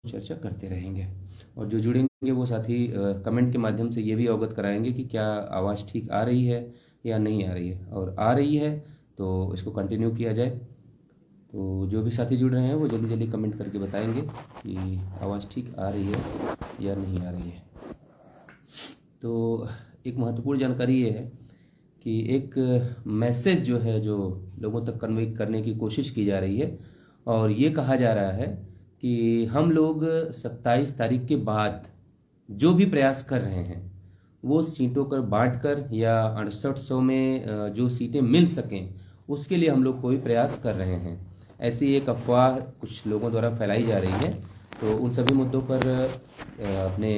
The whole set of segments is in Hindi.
चर्चा करते रहेंगे। और जो जुड़ेंगे वो साथी कमेंट के माध्यम से ये भी अवगत कराएंगे कि क्या आवाज़ ठीक आ रही है या नहीं आ रही है, और आ रही है तो इसको कंटिन्यू किया जाए। तो जो भी साथी जुड़ रहे हैं वो जल्दी जल्दी कमेंट करके बताएंगे कि आवाज़ ठीक आ रही है या नहीं आ रही है। तो एक महत्वपूर्ण जानकारी ये है कि एक मैसेज जो है जो लोगों तक कन्वे करने की कोशिश की जा रही है, और ये कहा जा रहा है कि हम लोग 27 तारीख के बाद जो भी प्रयास कर रहे हैं वो सीटों को बांट कर या 6800 में जो सीटें मिल सकें उसके लिए हम लोग कोई प्रयास कर रहे हैं। ऐसी एक अफवाह कुछ लोगों द्वारा फैलाई जा रही है। तो उन सभी मुद्दों पर अपने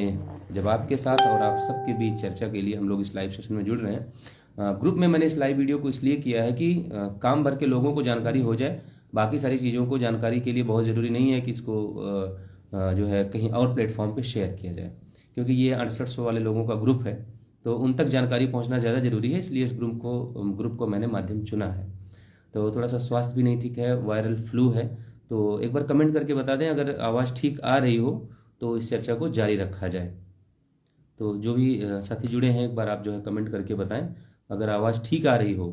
जवाब के साथ और आप सबके बीच चर्चा के लिए हम लोग इस लाइव सेशन में जुड़ रहे हैं। ग्रुप में मैंने इस लाइव वीडियो को इसलिए किया है कि काम भर के लोगों को जानकारी हो जाए। बाकी सारी चीज़ों को जानकारी के लिए बहुत ज़रूरी नहीं है कि इसको जो है कहीं और प्लेटफॉर्म पे शेयर किया जाए, क्योंकि ये 6800 वाले लोगों का ग्रुप है तो उन तक जानकारी पहुंचना ज़्यादा ज़रूरी है। इसलिए इस ग्रुप को मैंने माध्यम चुना है। तो थोड़ा सा स्वास्थ्य भी नहीं ठीक है, वायरल फ्लू है। तो एक बार कमेंट करके बता दें अगर आवाज़ ठीक आ रही हो तो इस चर्चा को जारी रखा जाए। तो जो भी साथी जुड़े हैं एक बार आप जो है कमेंट करके बताएं अगर आवाज़ ठीक आ रही हो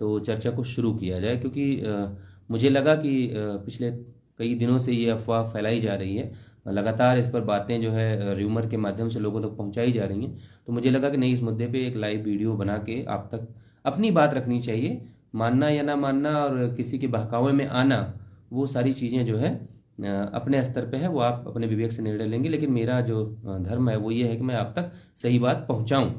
तो चर्चा को शुरू किया जाए, क्योंकि मुझे लगा कि पिछले कई दिनों से ये अफवाह फैलाई जा रही है, लगातार इस पर बातें जो है र्यूमर के माध्यम से लोगों तक पहुंचाई जा रही हैं। तो मुझे लगा कि नहीं, इस मुद्दे पे एक लाइव वीडियो बना के आप तक अपनी बात रखनी चाहिए। मानना या ना मानना और किसी के बहकावे में आना, वो सारी चीज़ें जो है अपने स्तर पे है, वो आप अपने विवेक से निर्णय लेंगे। लेकिन मेरा जो धर्म है वो ये है कि मैं आप तक सही बात पहुंचाऊं।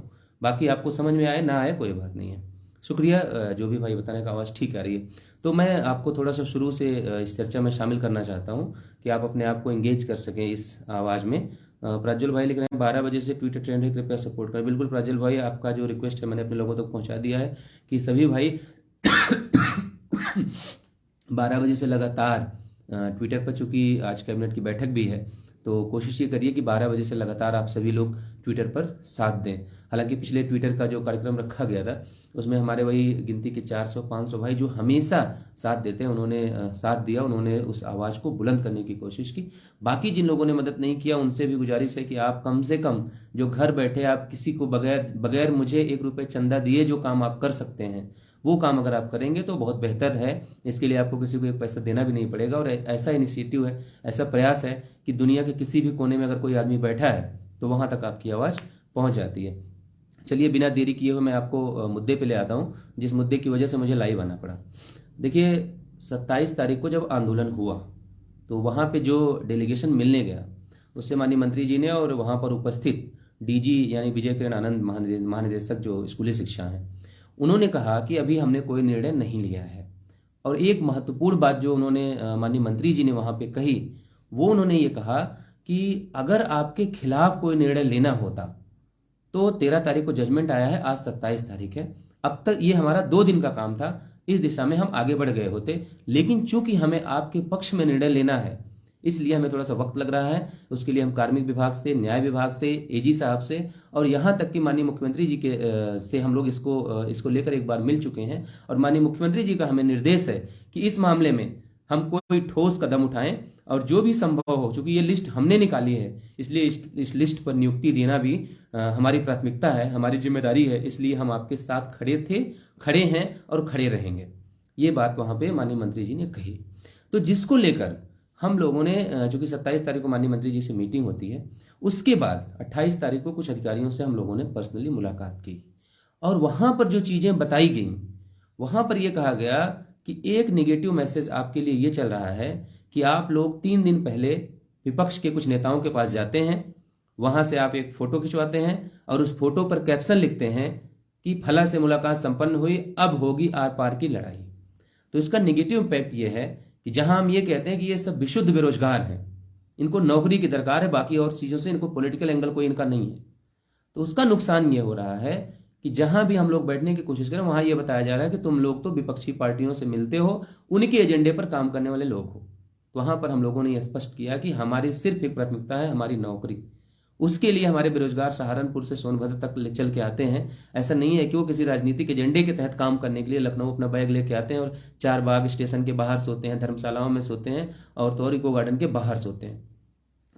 बाकी आपको समझ में आए ना आए कोई बात नहीं है। शुक्रिया जो भी भाई बताने का आवाज़ ठीक आ रही है। तो मैं आपको थोड़ा सा शुरू से इस चर्चा में शामिल करना चाहता हूं कि आप अपने आप को एंगेज कर सकें इस आवाज़ में। प्राज्वल भाई लिख रहे हैं 12 बजे से ट्विटर ट्रेंड है, कृपया सपोर्ट करें। बिल्कुल प्राज्वल भाई, आपका जो रिक्वेस्ट है मैंने अपने लोगों तक पहुंचा दिया है कि सभी भाई 12 बजे से लगातार ट्विटर पर, चूंकि आज कैबिनेट की बैठक भी है तो कोशिश ये करिए कि 12 बजे से लगातार आप सभी लोग ट्विटर पर साथ दें। हालांकि पिछले ट्विटर का जो कार्यक्रम रखा गया था उसमें हमारे वही गिनती के 400-500 भाई जो हमेशा साथ देते हैं उन्होंने साथ दिया, उन्होंने उस आवाज़ को बुलंद करने की कोशिश की। बाकी जिन लोगों ने मदद नहीं किया उनसे भी गुजारिश है कि आप कम से कम जो घर बैठे आप किसी को बगैर बगैर मुझे 1 रुपये चंदा दिए जो काम आप कर सकते हैं वो काम अगर आप करेंगे तो बहुत बेहतर है। इसके लिए आपको किसी को 1 पैसा देना भी नहीं पड़ेगा। और ऐसा इनिशिएटिव है, ऐसा प्रयास है कि दुनिया के किसी भी कोने में अगर कोई आदमी बैठा है तो वहां तक आपकी आवाज़ पहुंच जाती है। चलिए बिना देरी किए हुए मैं आपको मुद्दे पे ले आता हूं, जिस मुद्दे की वजह से मुझे लाइव आना पड़ा। देखिए 27 तारीख को जब आंदोलन हुआ तो वहां पे जो डेलीगेशन मिलने गया उससे माननीय मंत्री जी ने और वहां पर उपस्थित डीजी यानी विजय किरण आनंद महानिदेशक जो स्कूली शिक्षा है, उन्होंने कहा कि अभी हमने कोई निर्णय नहीं लिया है। और एक महत्वपूर्ण बात जो उन्होंने माननीय मंत्री जी ने वहां पे कही वो उन्होंने ये कहा कि अगर आपके खिलाफ कोई निर्णय लेना होता तो 13 तारीख को जजमेंट आया है, आज 27 तारीख है, अब तक ये हमारा 2 दिन का काम था, इस दिशा में हम आगे बढ़ गए होते। लेकिन चूंकि हमें आपके पक्ष में निर्णय लेना है इसलिए हमें थोड़ा सा वक्त लग रहा है। उसके लिए हम कार्मिक विभाग से, न्याय विभाग से, एजी साहब से और यहाँ तक कि माननीय मुख्यमंत्री जी के से हम लोग इसको लेकर एक बार मिल चुके हैं। और माननीय मुख्यमंत्री जी का हमें निर्देश है कि इस मामले में हम कोई ठोस कदम उठाएं और जो भी संभव हो, चूंकि ये लिस्ट हमने निकाली है इसलिए इस लिस्ट पर नियुक्ति देना भी हमारी प्राथमिकता है, हमारी जिम्मेदारी है। इसलिए हम आपके साथ खड़े थे, खड़े हैं और खड़े रहेंगे। ये बात वहां पे माननीय मंत्री जी ने कही। तो जिसको लेकर हम लोगों ने, चूंकि 27 तारीख को माननीय मंत्री जी से मीटिंग होती है, उसके बाद 28 तारीख को कुछ अधिकारियों से हम लोगों ने पर्सनली मुलाकात की और वहां पर जो चीजें बताई गई वहां पर यह कहा गया कि एक निगेटिव मैसेज आपके लिए ये चल रहा है कि आप लोग 3 दिन पहले विपक्ष के कुछ नेताओं के पास जाते हैं, वहां से आप एक फोटो खिंचवाते हैं और उस फोटो पर कैप्शन लिखते हैं कि फला से मुलाकात संपन्न हुई, अब होगी आर पार की लड़ाई। तो इसका निगेटिव इम्पैक्ट ये है कि जहां हम ये कहते हैं कि ये सब विशुद्ध बेरोजगार हैं, इनको नौकरी की दरकार है, बाकी और चीजों से इनको पॉलिटिकल एंगल कोई इनका नहीं है, तो उसका नुकसान ये हो रहा है कि जहां भी हम लोग बैठने की कोशिश करें वहां ये बताया जा रहा है कि तुम लोग तो विपक्षी पार्टियों से मिलते हो, उनके एजेंडे पर काम करने वाले लोग हो। तो वहां पर हम लोगों ने यह स्पष्ट किया कि हमारी सिर्फ एक प्राथमिकता है, हमारी नौकरी। उसके लिए हमारे बेरोजगार सहारनपुर से सोनभद्र तक चल के आते हैं। ऐसा नहीं है कि वो किसी राजनीतिक एजेंडे के तहत काम करने के लिए लखनऊ अपना बैग लेके आते हैं और 4 बाग स्टेशन के बाहर सोते हैं, धर्मशालाओं में सोते हैं और तो इको गार्डन के बाहर सोते हैं।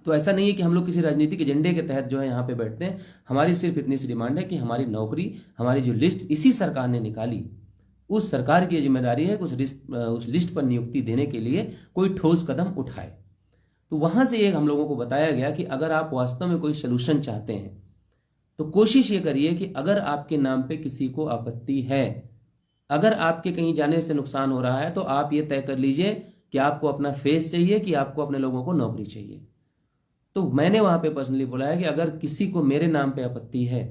तो ऐसा नहीं है कि हम लोग किसी राजनीतिक एजेंडे के तहत जो है यहाँ पे बैठते हैं। हमारी सिर्फ इतनी सी डिमांड है कि हमारी नौकरी, हमारी जो लिस्ट इसी सरकार ने निकाली, उस सरकार की जिम्मेदारी है कि उस लिस्ट पर नियुक्ति देने के लिए कोई ठोस कदम उठाए। तो वहां से एक हम लोगों को बताया गया कि अगर आप वास्तव में कोई सलूशन चाहते हैं तो कोशिश ये करिए कि अगर आपके नाम पे किसी को आपत्ति है, अगर आपके कहीं जाने से नुकसान हो रहा है, तो आप ये तय कर लीजिए कि आपको अपना फेस चाहिए कि आपको अपने लोगों को नौकरी चाहिए। तो मैंने वहां पे पर्सनली बोला है कि अगर किसी को मेरे नाम पे आपत्ति है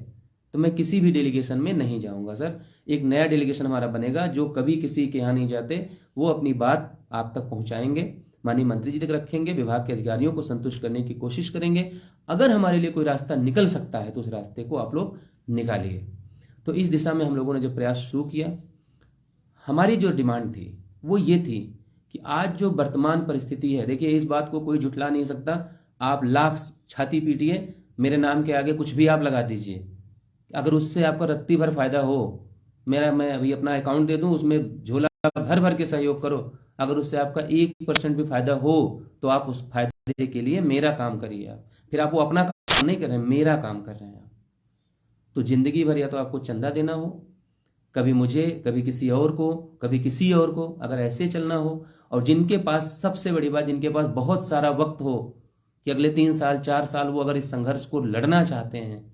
तो मैं किसी भी डेलीगेशन में नहीं जाऊंगा सर। एक नया डेलीगेशन हमारा बनेगा, जो कभी किसी के यहाँ नहीं जाते, वो अपनी बात आप तक पहुंचाएंगे, माननीय मंत्री जी तक रखेंगे, विभाग के अधिकारियों को संतुष्ट करने की कोशिश करेंगे। अगर हमारे लिए कोई रास्ता निकल सकता है तो उस रास्ते को आप लोग निकालिए। तो इस दिशा में हम लोगों ने जो प्रयास शुरू किया, हमारी जो डिमांड थी वो ये थी कि आज जो वर्तमान परिस्थिति है, देखिए इस बात को कोई झुठला नहीं सकता। आप लाख छाती पीटिए, मेरे नाम के आगे कुछ भी आप लगा दीजिए, अगर उससे आपका रत्ती भर फायदा हो, मैं अभी अपना अकाउंट दे दूं, उसमें झोला भर भर के सहयोग करो, अगर उससे आपका 1% भी फायदा हो तो आप उस फायदे के लिए मेरा काम करिए। आप फिर आप वो अपना काम नहीं कर रहे हैं, मेरा काम कर रहे हैं आप। तो जिंदगी भर या तो आपको चंदा देना हो, कभी मुझे, कभी किसी और को, कभी किसी और को, अगर ऐसे चलना हो, और जिनके पास, सबसे बड़ी बात, जिनके पास बहुत सारा वक्त हो कि अगले 3 साल 4 साल वो अगर इस संघर्ष को लड़ना चाहते हैं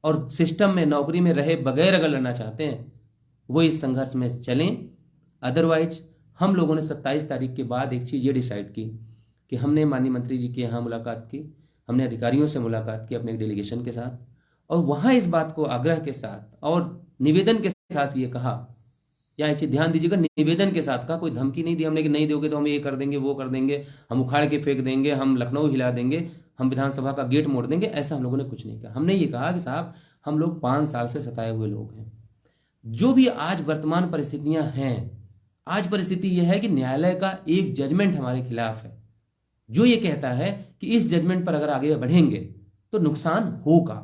और सिस्टम में नौकरी में रहे बगैर अगर लड़ना चाहते हैं, वो इस संघर्ष में चलें। अदरवाइज हम लोगों ने 27 तारीख के बाद एक चीज़ ये डिसाइड की कि हमने माननीय मंत्री जी के यहाँ मुलाकात की, हमने अधिकारियों से मुलाकात की अपने एक डेलीगेशन के साथ, और वहाँ इस बात को आग्रह के साथ और निवेदन के साथ ये कहा, यहाँ एक चीज ध्यान दीजिएगा, निवेदन के साथ कहा, कोई धमकी नहीं दी हमने कि नहीं दोगे तो हम ये कर देंगे, वो कर देंगे, हम उखाड़ के फेंक देंगे, हम लखनऊ हिला देंगे, हम विधानसभा का गेट मोड़ देंगे, ऐसा हम लोगों ने कुछ नहीं कहा। हमने ये कहा कि साहब, हम लोग 5 साल से सताए हुए लोग हैं। जो भी आज वर्तमान परिस्थितियां हैं, आज परिस्थिति यह है कि न्यायालय का एक जजमेंट हमारे खिलाफ है, जो ये कहता है कि इस जजमेंट पर अगर आगे बढ़ेंगे तो नुकसान होगा।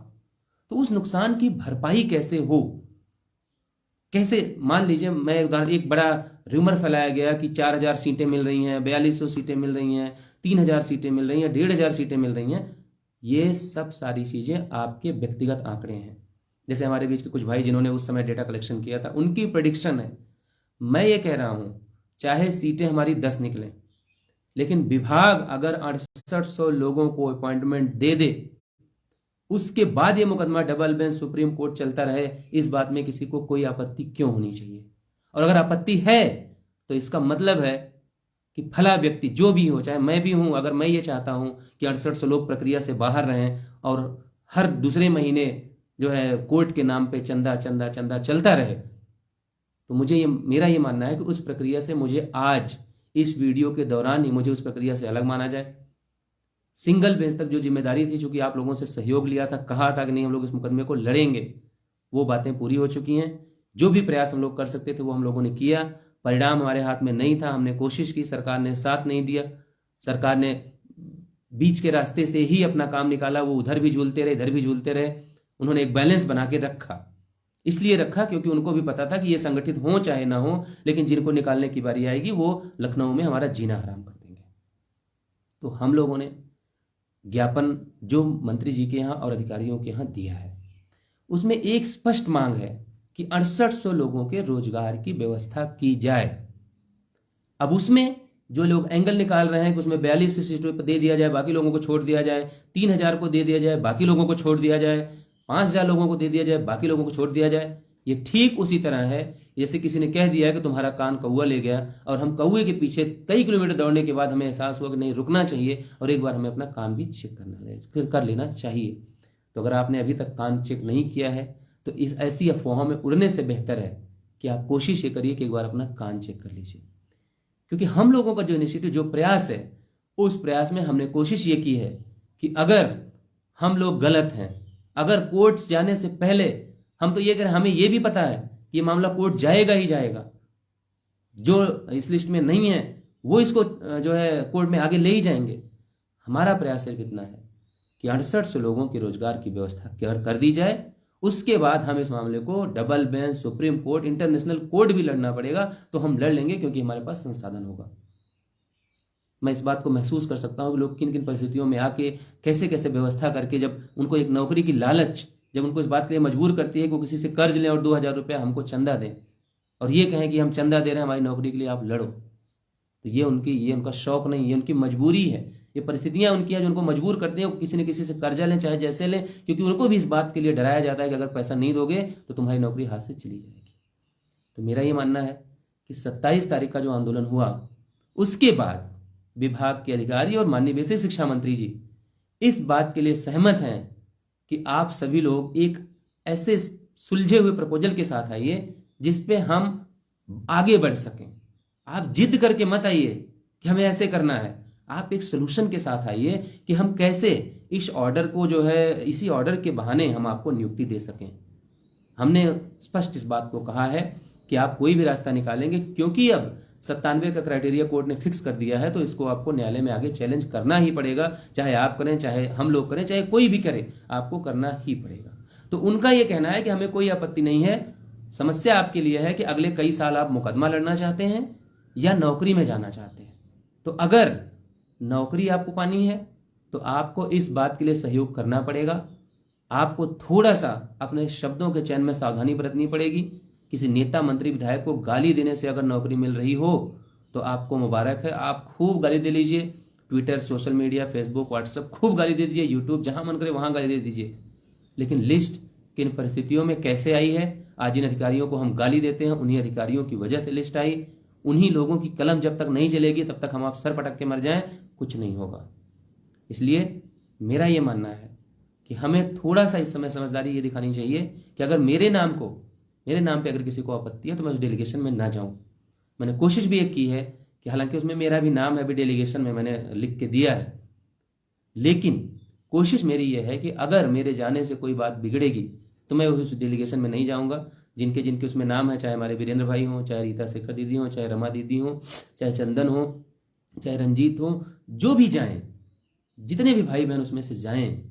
तो उस नुकसान की भरपाई कैसे हो, कैसे, मान लीजिए मैं एक उदाहरण, एक बड़ा र्यूमर फैलाया गया कि 4000 सीटें मिल रही हैं, 4200 सीटें मिल रही हैं, 3000 सीटें मिल रही हैं, 1500 सीटें मिल रही हैं। ये सब सारी चीजें आपके व्यक्तिगत आंकड़े हैं। जैसे हमारे बीच के कुछ भाई जिन्होंने उस समय डेटा कलेक्शन किया था, उनकी प्रेडिक्शन है। मैं ये कह रहा हूं, चाहे सीटें हमारी 10 निकलें, लेकिन विभाग अगर 6800 लोगों को अपॉइंटमेंट दे दे, उसके बाद ये मुकदमा डबल बेंच सुप्रीम कोर्ट चलता रहे, इस बात में किसी को कोई आपत्ति क्यों होनी चाहिए? और अगर आपत्ति है तो इसका मतलब है कि फला व्यक्ति जो भी हो, चाहे मैं भी हूं, अगर मैं ये चाहता हूं कि 6800 लोग प्रक्रिया से बाहर रहें और हर दूसरे महीने जो है कोर्ट के नाम पे चंदा चंदा चंदा चलता रहे, तो मेरा ये मानना है कि उस प्रक्रिया से मुझे आज इस वीडियो के दौरान ही मुझे उस प्रक्रिया से अलग माना जाए। सिंगल बेंच तक जो जिम्मेदारी थी, चूंकि आप लोगों से सहयोग लिया था, कहा था कि नहीं हम लोग इस मुकदमे को लड़ेंगे, वो बातें पूरी हो चुकी हैं। जो भी प्रयास हम लोग कर सकते थे वो हम लोगों ने किया। परिणाम हमारे हाथ में नहीं था, हमने कोशिश की, सरकार ने साथ नहीं दिया, सरकार ने बीच के रास्ते से ही अपना काम निकाला, वो उधर भी झूलते रहे, इधर भी झूलते रहे। उन्होंने एक बैलेंस बना के रखा, इसलिए रखा क्योंकि उनको भी पता था कि ये संगठित हो चाहे ना हो, लेकिन जिनको निकालने की बारी आएगी वो लखनऊ में हमारा जीना हराम कर देंगे। तो हम लोगों ने ज्ञापन जो मंत्री जी के यहाँ और अधिकारियों के यहाँ दिया है, उसमें एक स्पष्ट मांग है कि 6800 लोगों के रोजगार की व्यवस्था की जाए। अब उसमें जो लोग एंगल निकाल रहे हैं कि उसमें 42 सीटों पर दे दिया जाए, बाकी लोगों को छोड़ दिया जाए, 3000 को दे दिया जाए, बाकी लोगों को छोड़ दिया जाए, 5000 लोगों को दे दिया जाए, बाकी लोगों को छोड़ दिया जाए, ये ठीक उसी तरह है जैसे किसी ने कह दिया है कि तुम्हारा कान कौवा ले गया, और हम कौवे के पीछे कई किलोमीटर दौड़ने के बाद हमें एहसास हुआ कि नहीं, रुकना चाहिए और एक बार हमें अपना कान भी चेक कर लेना चाहिए। तो अगर आपने अभी तक कान चेक नहीं किया है तो इस ऐसी अफवाहों में उड़ने से बेहतर है कि आप कोशिश ये करिए कि एक बार अपना कान चेक कर लीजिए। क्योंकि हम लोगों का जो इनिशिएटिव, जो प्रयास है, उस प्रयास में हमने कोशिश ये की है कि अगर हम लोग गलत हैं, अगर कोर्ट जाने से पहले हम तो ये करें, हमें ये भी पता है कि ये मामला कोर्ट जाएगा ही जाएगा, जो इस लिस्ट में नहीं है वो इसको जो है कोर्ट में आगे ले ही जाएंगे। हमारा प्रयास सिर्फ इतना है कि 6800 लोगों के रोजगार की व्यवस्था कर दी जाए। उसके बाद हम इस मामले को double bench, supreme court, international court भी लड़ना पड़ेगा तो हम लड़ लेंगे, क्योंकि हमारे पास संसाधन होगा। मैं इस बात को महसूस कर सकता हूँ कि लोग किन किन परिस्थितियों में आके कैसे कैसे व्यवस्था करके, जब उनको एक नौकरी की लालच जब उनको इस बात के लिए मजबूर करती है कि वो किसी से कर्ज लें और 2,000 रुपया हमको चंदा दें और ये कहें कि हम चंदा दे रहे हैं हमारी नौकरी के लिए, आप लड़ो। तो ये उनका शौक नहीं, ये उनकी मजबूरी है, ये परिस्थितियां उनकी हैं जो उनको मजबूर करती हैं वो किसी न किसी से कर्जा लें, चाहे जैसे लें, क्योंकि उनको भी इस बात के लिए डराया जाता है कि अगर पैसा नहीं दोगे तो तुम्हारी नौकरी हाथ से चली जाएगी। तो मेरा ये मानना है कि 27 तारीख का जो आंदोलन हुआ उसके बाद विभाग के अधिकारी और माननीय बेसिक शिक्षा मंत्री जी इस बात के लिए सहमत हैं कि आप सभी लोग एक ऐसे सुलझे हुए प्रपोजल के साथ आइए जिसपे हम आगे बढ़ सकें। आप जिद करके मत आइए कि हमें ऐसे करना है, आप एक सोल्यूशन के साथ आइए कि हम कैसे इस ऑर्डर को जो है, इसी ऑर्डर के बहाने हम आपको नियुक्ति दे सकें। हमने स्पष्ट इस बात को कहा है कि आप कोई भी रास्ता निकालेंगे, क्योंकि अब 97 का क्राइटेरिया कोर्ट ने फिक्स कर दिया है, तो इसको आपको न्यायालय में आगे चैलेंज करना ही पड़ेगा, चाहे आप करें, चाहे हम लोग करें, चाहे कोई भी करे, आपको करना ही पड़ेगा। तो उनका यह कहना है कि हमें कोई आपत्ति नहीं है, समस्या आपके लिए है कि अगले कई साल आप मुकदमा लड़ना चाहते हैं या नौकरी में जाना चाहते हैं। तो अगर नौकरी आपको पानी है तो आपको इस बात के लिए सहयोग करना पड़ेगा, आपको थोड़ा सा अपने शब्दों के चयन में सावधानी बरतनी पड़ेगी। किसी नेता मंत्री विधायक को गाली देने से अगर नौकरी मिल रही हो तो आपको मुबारक है, आप खूब गाली दे लीजिए, Twitter, social media, Facebook, WhatsApp, खूब गाली दे दीजिए, यूट्यूब, जहां मन करे वहां गाली दे दीजिए। लेकिन लिस्ट किन परिस्थितियों में कैसे आई है, आज जिन अधिकारियों को हम गाली देते हैं उन्हीं अधिकारियों की वजह से लिस्ट आई, उन्हीं लोगों की कलम जब तक नहीं चलेगी तब तक हम आप सर पटक के मर जाएं, कुछ नहीं होगा। इसलिए मेरा ये मानना है कि हमें थोड़ा सा इस समय समझदारी ये दिखानी चाहिए कि अगर मेरे नाम पे अगर किसी को आपत्ति है तो मैं उस डेलीगेशन में ना जाऊं। मैंने कोशिश भी एक की है कि हालांकि उसमें मेरा भी नाम है, भी डेलीगेशन में मैंने लिख के दिया है, लेकिन कोशिश मेरी ये है कि अगर मेरे जाने से कोई बात बिगड़ेगी तो मैं उस डेलीगेशन में नहीं जाऊंगा। जिनके जिनके उसमें नाम है, चाहे हमारे वीरेंद्र भाई हों, चाहे रीता शेखर दीदी हों, चाहे रमा दीदी हों, चाहे चंदन हो, चाहे रंजीत हो, जो भी जाएं, जितने भी भाई बहन उसमें से जाएं,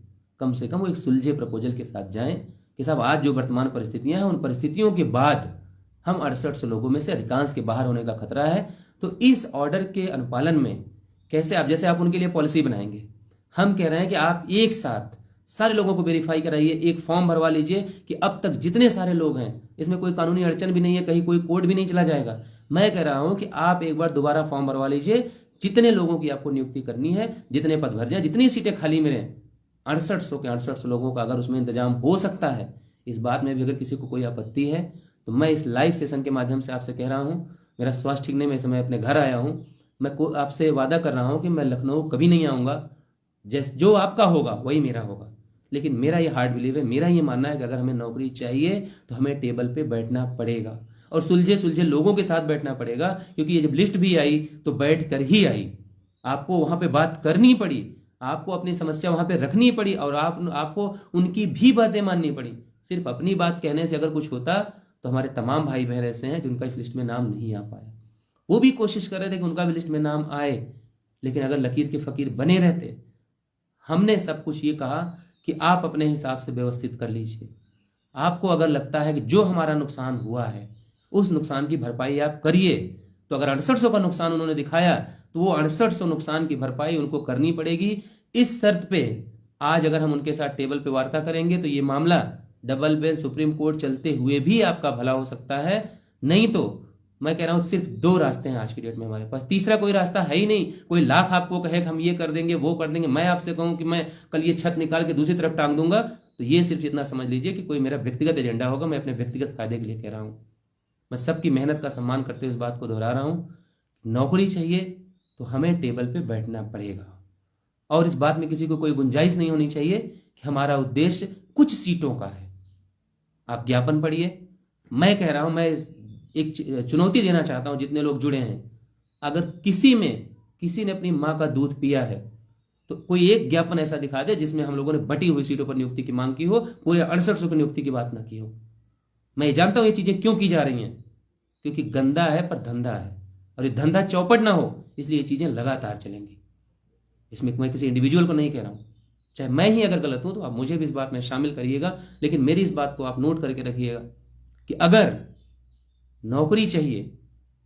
कम से कम वो एक सुलझे प्रपोजल के साथ जाएं कि साहब आज जो वर्तमान परिस्थितियां हैं उन परिस्थितियों के बाद हम 68 लोगों में से अधिकांश के बाहर होने का खतरा है। तो इस ऑर्डर के अनुपालन में कैसे आप, जैसे आप उनके लिए पॉलिसी बनाएंगे, हम कह रहे हैं कि आप एक साथ सारे लोगों को वेरीफाई कराइए, एक फॉर्म भरवा लीजिए कि अब तक जितने सारे लोग हैं, इसमें कोई कानूनी अड़चन भी नहीं है, कहीं कोई कोर्ट भी नहीं चला जाएगा। मैं कह रहा हूं कि आप एक बार दोबारा फॉर्म भरवा लीजिए, जितने लोगों की आपको नियुक्ति करनी है, जितने पद भर जाए, जितनी सीटें खाली मिले, 6800 के 6800 लोगों का अगर उसमें इंतजाम हो सकता है, इस बात में भी अगर किसी को कोई आपत्ति है तो मैं इस लाइव सेशन के माध्यम से आपसे कह रहा हूं, मेरा स्वास्थ्य ठीक नहीं, मैं इस समय अपने घर आया हूं, मैं आपसे वादा कर रहा हूं कि मैं लखनऊ कभी नहीं आऊंगा, जो आपका होगा वही मेरा होगा। लेकिन मेरा ये हार्ड बिलीव है, मेरा ये मानना है कि अगर हमें नौकरी चाहिए तो हमें टेबल पे बैठना पड़ेगा और सुलझे सुलझे लोगों के साथ बैठना पड़ेगा, क्योंकि ये जब लिस्ट भी आई तो बैठ कर ही आई, आपको वहां पे बात करनी पड़ी, आपको अपनी समस्या वहां पे रखनी पड़ी और आपको उनकी भी बातें माननी पड़ी। सिर्फ अपनी बात कहने से अगर कुछ होता तो हमारे तमाम भाई बहन ऐसे हैं जिनका इस लिस्ट में नाम नहीं आ पाया, वो भी कोशिश कर रहे थे कि उनका भी लिस्ट में नाम आए, लेकिन अगर लकीर के फकीर बने रहते। हमने सब कुछ ये कहा कि आप अपने हिसाब से व्यवस्थित कर लीजिए, आपको अगर लगता है कि जो हमारा नुकसान हुआ है उस नुकसान की भरपाई आप करिए। तो अगर 6800 का नुकसान उन्होंने दिखाया तो वो 6800 नुकसान की भरपाई उनको करनी पड़ेगी। इस शर्त पे आज अगर हम उनके साथ टेबल पे वार्ता करेंगे तो ये मामला डबल बेंच सुप्रीम कोर्ट चलते हुए भी आपका भला हो सकता है। नहीं तो मैं कह रहा हूं सिर्फ 2 रास्ते हैं आज की डेट में हमारे पास, तीसरा कोई रास्ता है ही नहीं। कोई लाख आपको कहे कि हम ये कर देंगे वो कर देंगे, मैं आपसे कहूं कि मैं कल ये छत निकाल के दूसरी तरफ टांग दूंगा, तो ये सिर्फ इतना समझ लीजिए कि कोई मेरा व्यक्तिगत एजेंडा होगा, मैं अपने व्यक्तिगत फायदे के लिए कह रहा हूं। मैं सबकी मेहनत का सम्मान करते हुए इस बात को दोहरा रहा हूं, नौकरी चाहिए तो हमें टेबल पे बैठना पड़ेगा और इस बात में किसी को कोई गुंजाइश नहीं होनी चाहिए कि हमारा उद्देश्य कुछ सीटों का है। आप ज्ञापन पढ़िए, मैं कह रहा हूं, मैं एक चुनौती देना चाहता हूं जितने लोग जुड़े हैं, अगर किसी ने अपनी मां का दूध पिया है तो कोई एक ज्ञापन ऐसा दिखा दे जिसमें हम लोगों ने बटी हुई सीटों पर नियुक्ति की मांग की हो, पूरे 6800 की नियुक्ति की बात ना की हो। मैं ये जानता हूं ये चीजें क्यों की जा रही हैं, क्योंकि गंदा है पर धंधा है और ये धंधा चौपट ना हो, इसलिए ये चीजें लगातार चलेंगी। इसमें मैं किसी इंडिविजुअल को नहीं कह रहा हूं, चाहे मैं ही अगर गलत हूं तो आप मुझे भी इस बात में शामिल करिएगा, लेकिन मेरी इस बात को आप नोट करके रखिएगा कि अगर नौकरी चाहिए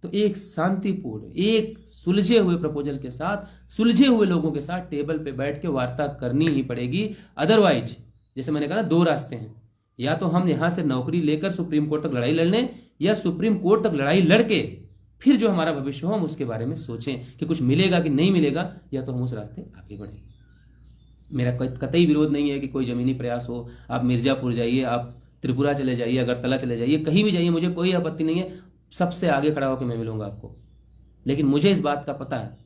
तो एक शांतिपूर्ण, एक सुलझे हुए प्रपोजल के साथ, सुलझे हुए लोगों के साथ टेबल पे बैठ के वार्ता करनी ही पड़ेगी। अदरवाइज जैसे मैंने कहा ना, दो रास्ते हैं, या तो हम यहां से नौकरी लेकर सुप्रीम कोर्ट तक लड़ाई लड़ लें, या सुप्रीम कोर्ट तक लड़ाई लड़के फिर जो हमारा भविष्य हो हम उसके बारे में सोचें कि कुछ मिलेगा कि नहीं मिलेगा, या तो हम उस रास्ते आगे बढ़ें। मेरा कतई विरोध नहीं है कि कोई जमीनी प्रयास हो, आप मिर्जापुर जाइए, आप त्रिपुरा चले जाइए, अगरतला चले जाइए, कहीं भी जाइए, मुझे कोई आपत्ति नहीं है, सबसे आगे खड़ा होकर मैं मिलूंगा आपको। लेकिन मुझे इस बात का पता है,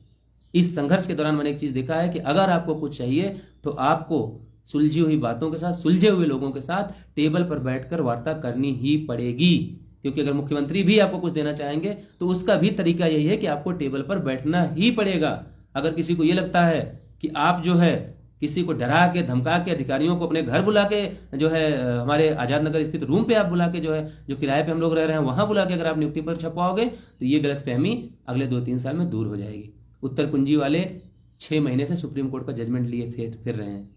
इस संघर्ष के दौरान मैंने एक चीज देखा है कि अगर आपको कुछ चाहिए तो आपको सुलझी हुई बातों के साथ, सुलझे हुए लोगों के साथ टेबल पर बैठकर वार्ता करनी ही पड़ेगी। क्योंकि अगर मुख्यमंत्री भी आपको कुछ देना चाहेंगे तो उसका भी तरीका यही है कि आपको टेबल पर बैठना ही पड़ेगा। अगर किसी को यह लगता है कि आप जो है किसी को डरा के धमका के अधिकारियों को अपने घर बुला के जो है हमारे आजाद नगर स्थित रूम पे आप बुला के जो है जो किराए पे हम लोग रह रहे हैं वहां बुला के अगर आप नियुक्ति पर छपवाओगे तो ये गलतफहमी अगले 2-3 साल में दूर हो जाएगी। उत्तर कुंजी वाले 6 महीने से सुप्रीम कोर्ट का जजमेंट लिए फिर रहे हैं।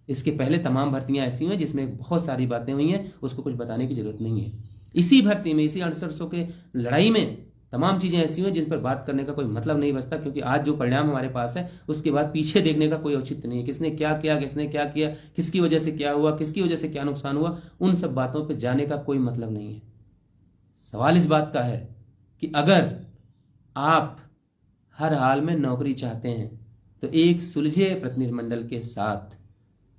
इसके पहले तमाम भर्तियां ऐसी हुई जिसमें बहुत सारी बातें हुई हैं, उसको कुछ बताने की जरूरत नहीं है। इसी भर्ती में, इसी 6800 के लड़ाई में तमाम चीजें ऐसी हुई जिन पर बात करने का कोई मतलब नहीं बचता, क्योंकि आज जो परिणाम हमारे पास है उसके बाद पीछे देखने का कोई औचित्य नहीं है। किसने क्या किया, किसने क्या किया, किसकी वजह से क्या हुआ, किसकी वजह से क्या नुकसान हुआ, उन सब बातों पर जाने का कोई मतलब नहीं है। सवाल इस बात का है कि अगर आप हर हाल में नौकरी चाहते हैं तो एक सुलझे प्रतिनिधिमंडल के साथ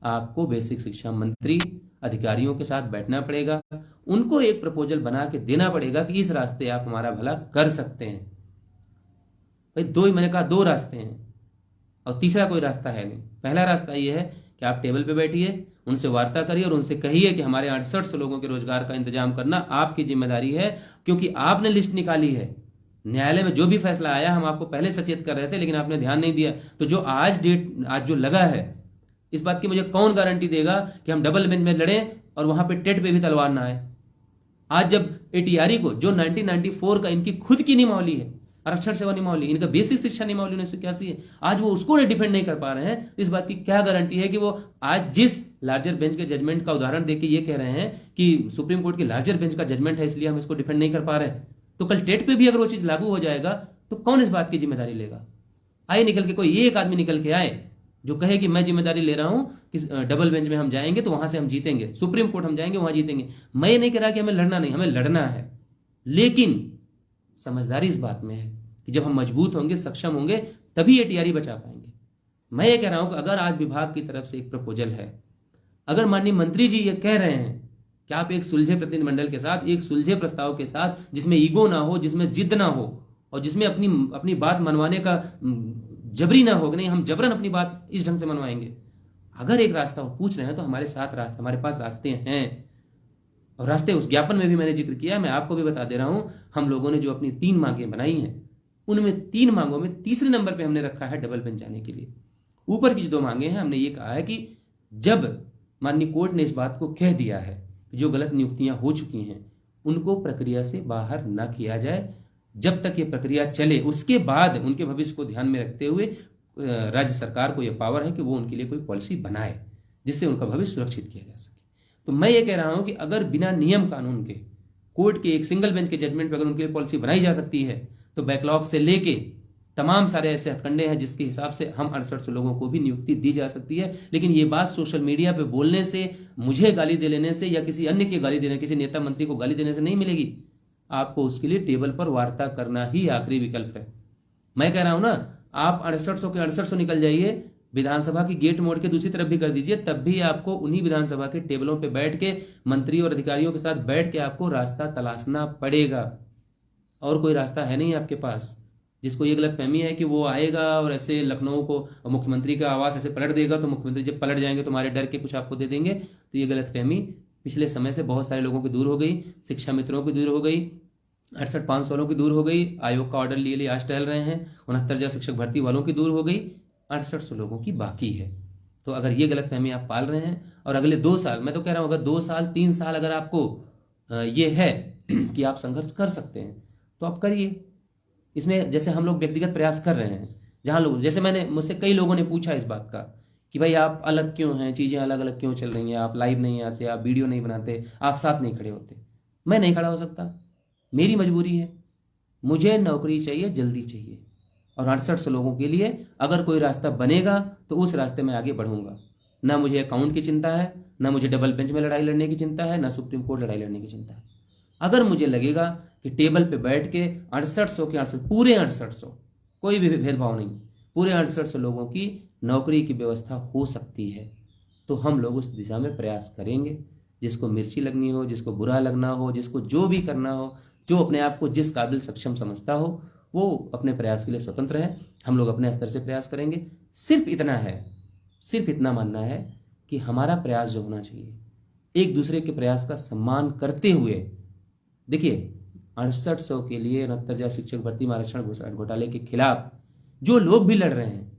आपको बेसिक शिक्षा मंत्री अधिकारियों के साथ बैठना पड़ेगा, उनको एक प्रपोजल बना के देना पड़ेगा कि इस रास्ते आप हमारा भला कर सकते हैं। भाई मैंने कहा 2 रास्ते हैं और तीसरा कोई रास्ता है नहीं। पहला रास्ता यह है कि आप टेबल पे बैठिए, उनसे वार्ता करिए और उनसे कहिए कि हमारे 6800 लोगों के रोजगार का इंतजाम करना आपकी जिम्मेदारी है, क्योंकि आपने लिस्ट निकाली है। न्यायालय में जो भी फैसला आया हम आपको पहले सचेत कर रहे थे, लेकिन आपने ध्यान नहीं दिया। तो जो आज जो लगा है, इस बात की मुझे कौन गारंटी देगा कि हम डबल बेंच में लड़ें और वहां पे टेट पे भी तलवार ना आए। आज जब एटीआरई को, जो 1994 का इनकी खुद की नियमावली है, आरक्षण सेवा नियमावली, इनका बेसिक शिक्षा नियमावली 1981 है, आज वो उसको डिफेंड नहीं कर पा रहे हैं, इस बात की क्या गारंटी है कि वो आज जिस लार्जर बेंच के जजमेंट का उदाहरण देके ये कह रहे हैं कि सुप्रीम कोर्ट की लार्जर बेंच का जजमेंट है इसलिए हम इसको डिफेंड नहीं कर पा रहे, तो कल टेट पे भी अगर वो चीज लागू हो जाएगा तो कौन इस बात की जिम्मेदारी लेगा? आए निकल के, कोई एक आदमी निकल के आए जो कहे कि मैं जिम्मेदारी ले रहा हूं कि डबल बेंच में हम जाएंगे तो वहां से हम जीतेंगे, सुप्रीम कोर्ट हम जाएंगे वहां जीतेंगे। मैं ये नहीं कह रहा कि हमें लड़ना नहीं, हमें लड़ना है, लेकिन समझदारी इस बात में है कि जब हम मजबूत होंगे, सक्षम होंगे, तभी ये टीआरई बचा पाएंगे। मैं ये कह रहा हूं कि अगर आज विभाग की तरफ से एक प्रपोजल है, अगर माननीय मंत्री जी ये कह रहे हैं कि आप एक सुलझे प्रतिनिधिमंडल के साथ, एक सुलझे प्रस्ताव के साथ, जिसमें ईगो ना हो, जिसमें जिद ना हो और जिसमें अपनी बात मनवाने का जबरी ना हो, नहीं हम जबरन अपनी बात इस ढंग से मनवाएंगे, अगर एक रास्ता वो पूछ रहे हैं तो हमारे साथ रास्ते, हमारे पास रास्ते हैं। और रास्ते उस ज्ञापन में भी मैंने जिक्र किया, मैं आपको भी बता दे रहा हूं। हम लोगों ने जो अपनी 3 मांगें बनाई हैं, उनमें 3 मांगों में तीसरे नंबर पे हमने रखा है डबल बेंच जाने के लिए। ऊपर की जो 2 मांगे हैं, हमने ये कहा है कि जब माननीय कोर्ट ने इस बात को कह दिया है कि जो गलत नियुक्तियां हो चुकी हैं उनको प्रक्रिया से बाहर ना किया जाए, जब तक ये प्रक्रिया चले उसके बाद उनके भविष्य को ध्यान में रखते हुए राज्य सरकार को यह पावर है कि वो उनके लिए कोई पॉलिसी बनाए जिससे उनका भविष्य सुरक्षित किया जा सके। तो मैं ये कह रहा हूं कि अगर बिना नियम कानून के, कोर्ट के एक सिंगल बेंच के जजमेंट पर अगर उनके लिए पॉलिसी बनाई जा सकती है तो बैकलॉग से लेके तमाम सारे ऐसे हथकंडे हैं जिसके हिसाब से हम 6800 लोगों को भी नियुक्ति दी जा सकती है। लेकिन ये बात सोशल मीडिया पे बोलने से, मुझे गाली दे लेने से या किसी अन्य के गाली देने, किसी नेता मंत्री को गाली देने से नहीं मिलेगी। आपको उसके लिए टेबल पर वार्ता करना ही आखिरी विकल्प है। मैं कह रहा हूं ना, आप 6800 के 6800 निकल जाइए, विधानसभा की गेट मोड़ के दूसरी तरफ भी कर दीजिए, तब भी आपको उन्हीं विधानसभा के टेबलों पे बैठ के मंत्री और अधिकारियों के साथ बैठ के आपको रास्ता तलाशना पड़ेगा। और कोई रास्ता है नहीं आपके पास। जिसको ये गलतफहमी है कि वो आएगा और ऐसे लखनऊ को मुख्यमंत्री का आवास ऐसे पलट देगा तो मुख्यमंत्री जब पलट जाएंगे तो हमारे डर के कुछ आपको दे देंगे, तो ये गलतफहमी पिछले समय से बहुत सारे लोगों की दूर हो गई। शिक्षा मित्रों की दूर हो गई, 68,500 वालों की दूर हो गई, आयोग का ऑर्डर लिए आज टहल रहे हैं, 69,000 शिक्षक भर्ती वालों की दूर हो गई, 6800 लोगों की बाकी है। तो अगर ये गलतफहमी आप पाल रहे हैं और अगले 2 साल, मैं तो कह रहा हूं अगर 2 साल 3 साल अगर आपको ये है कि आप संघर्ष कर सकते हैं तो आप करिए। इसमें जैसे हम लोग व्यक्तिगत प्रयास कर रहे हैं, जहां लोग, जैसे मुझसे कई लोगों ने पूछा इस बात का कि भाई आप अलग क्यों हैं, चीजें अलग अलग क्यों चल रही हैं, आप लाइव नहीं आते, आप वीडियो नहीं बनाते, आप साथ नहीं खड़े होते। मैं नहीं खड़ा हो सकता, मेरी मजबूरी है, मुझे नौकरी चाहिए, जल्दी चाहिए। और 6800 लोगों के लिए अगर कोई रास्ता बनेगा तो उस रास्ते में आगे बढ़ूंगा। ना मुझे अकाउंट की चिंता है, ना मुझे डबल बेंच में लड़ाई लड़ने की चिंता है, ना सुप्रीम कोर्ट लड़ाई लड़ने की चिंता है। अगर मुझे लगेगा कि टेबल पे बैठ के 6800 के 68 पूरे 6800, कोई भी भेदभाव नहीं, पूरे 6800 लोगों की नौकरी की व्यवस्था हो सकती है, तो हम लोग उस दिशा में प्रयास करेंगे। जिसको मिर्ची लगनी हो, जिसको बुरा लगना हो, जिसको जो भी करना हो, जो अपने आप को जिस काबिल सक्षम समझता हो, वो अपने प्रयास के लिए स्वतंत्र है। हम लोग अपने स्तर से प्रयास करेंगे। सिर्फ इतना है, सिर्फ इतना मानना है कि हमारा प्रयास जो होना चाहिए, एक दूसरे के प्रयास का सम्मान करते हुए, देखिए 6800 के लिए 69,000 शिक्षक भर्ती में आरक्षण घोटाले के खिलाफ जो लोग भी लड़ रहे हैं,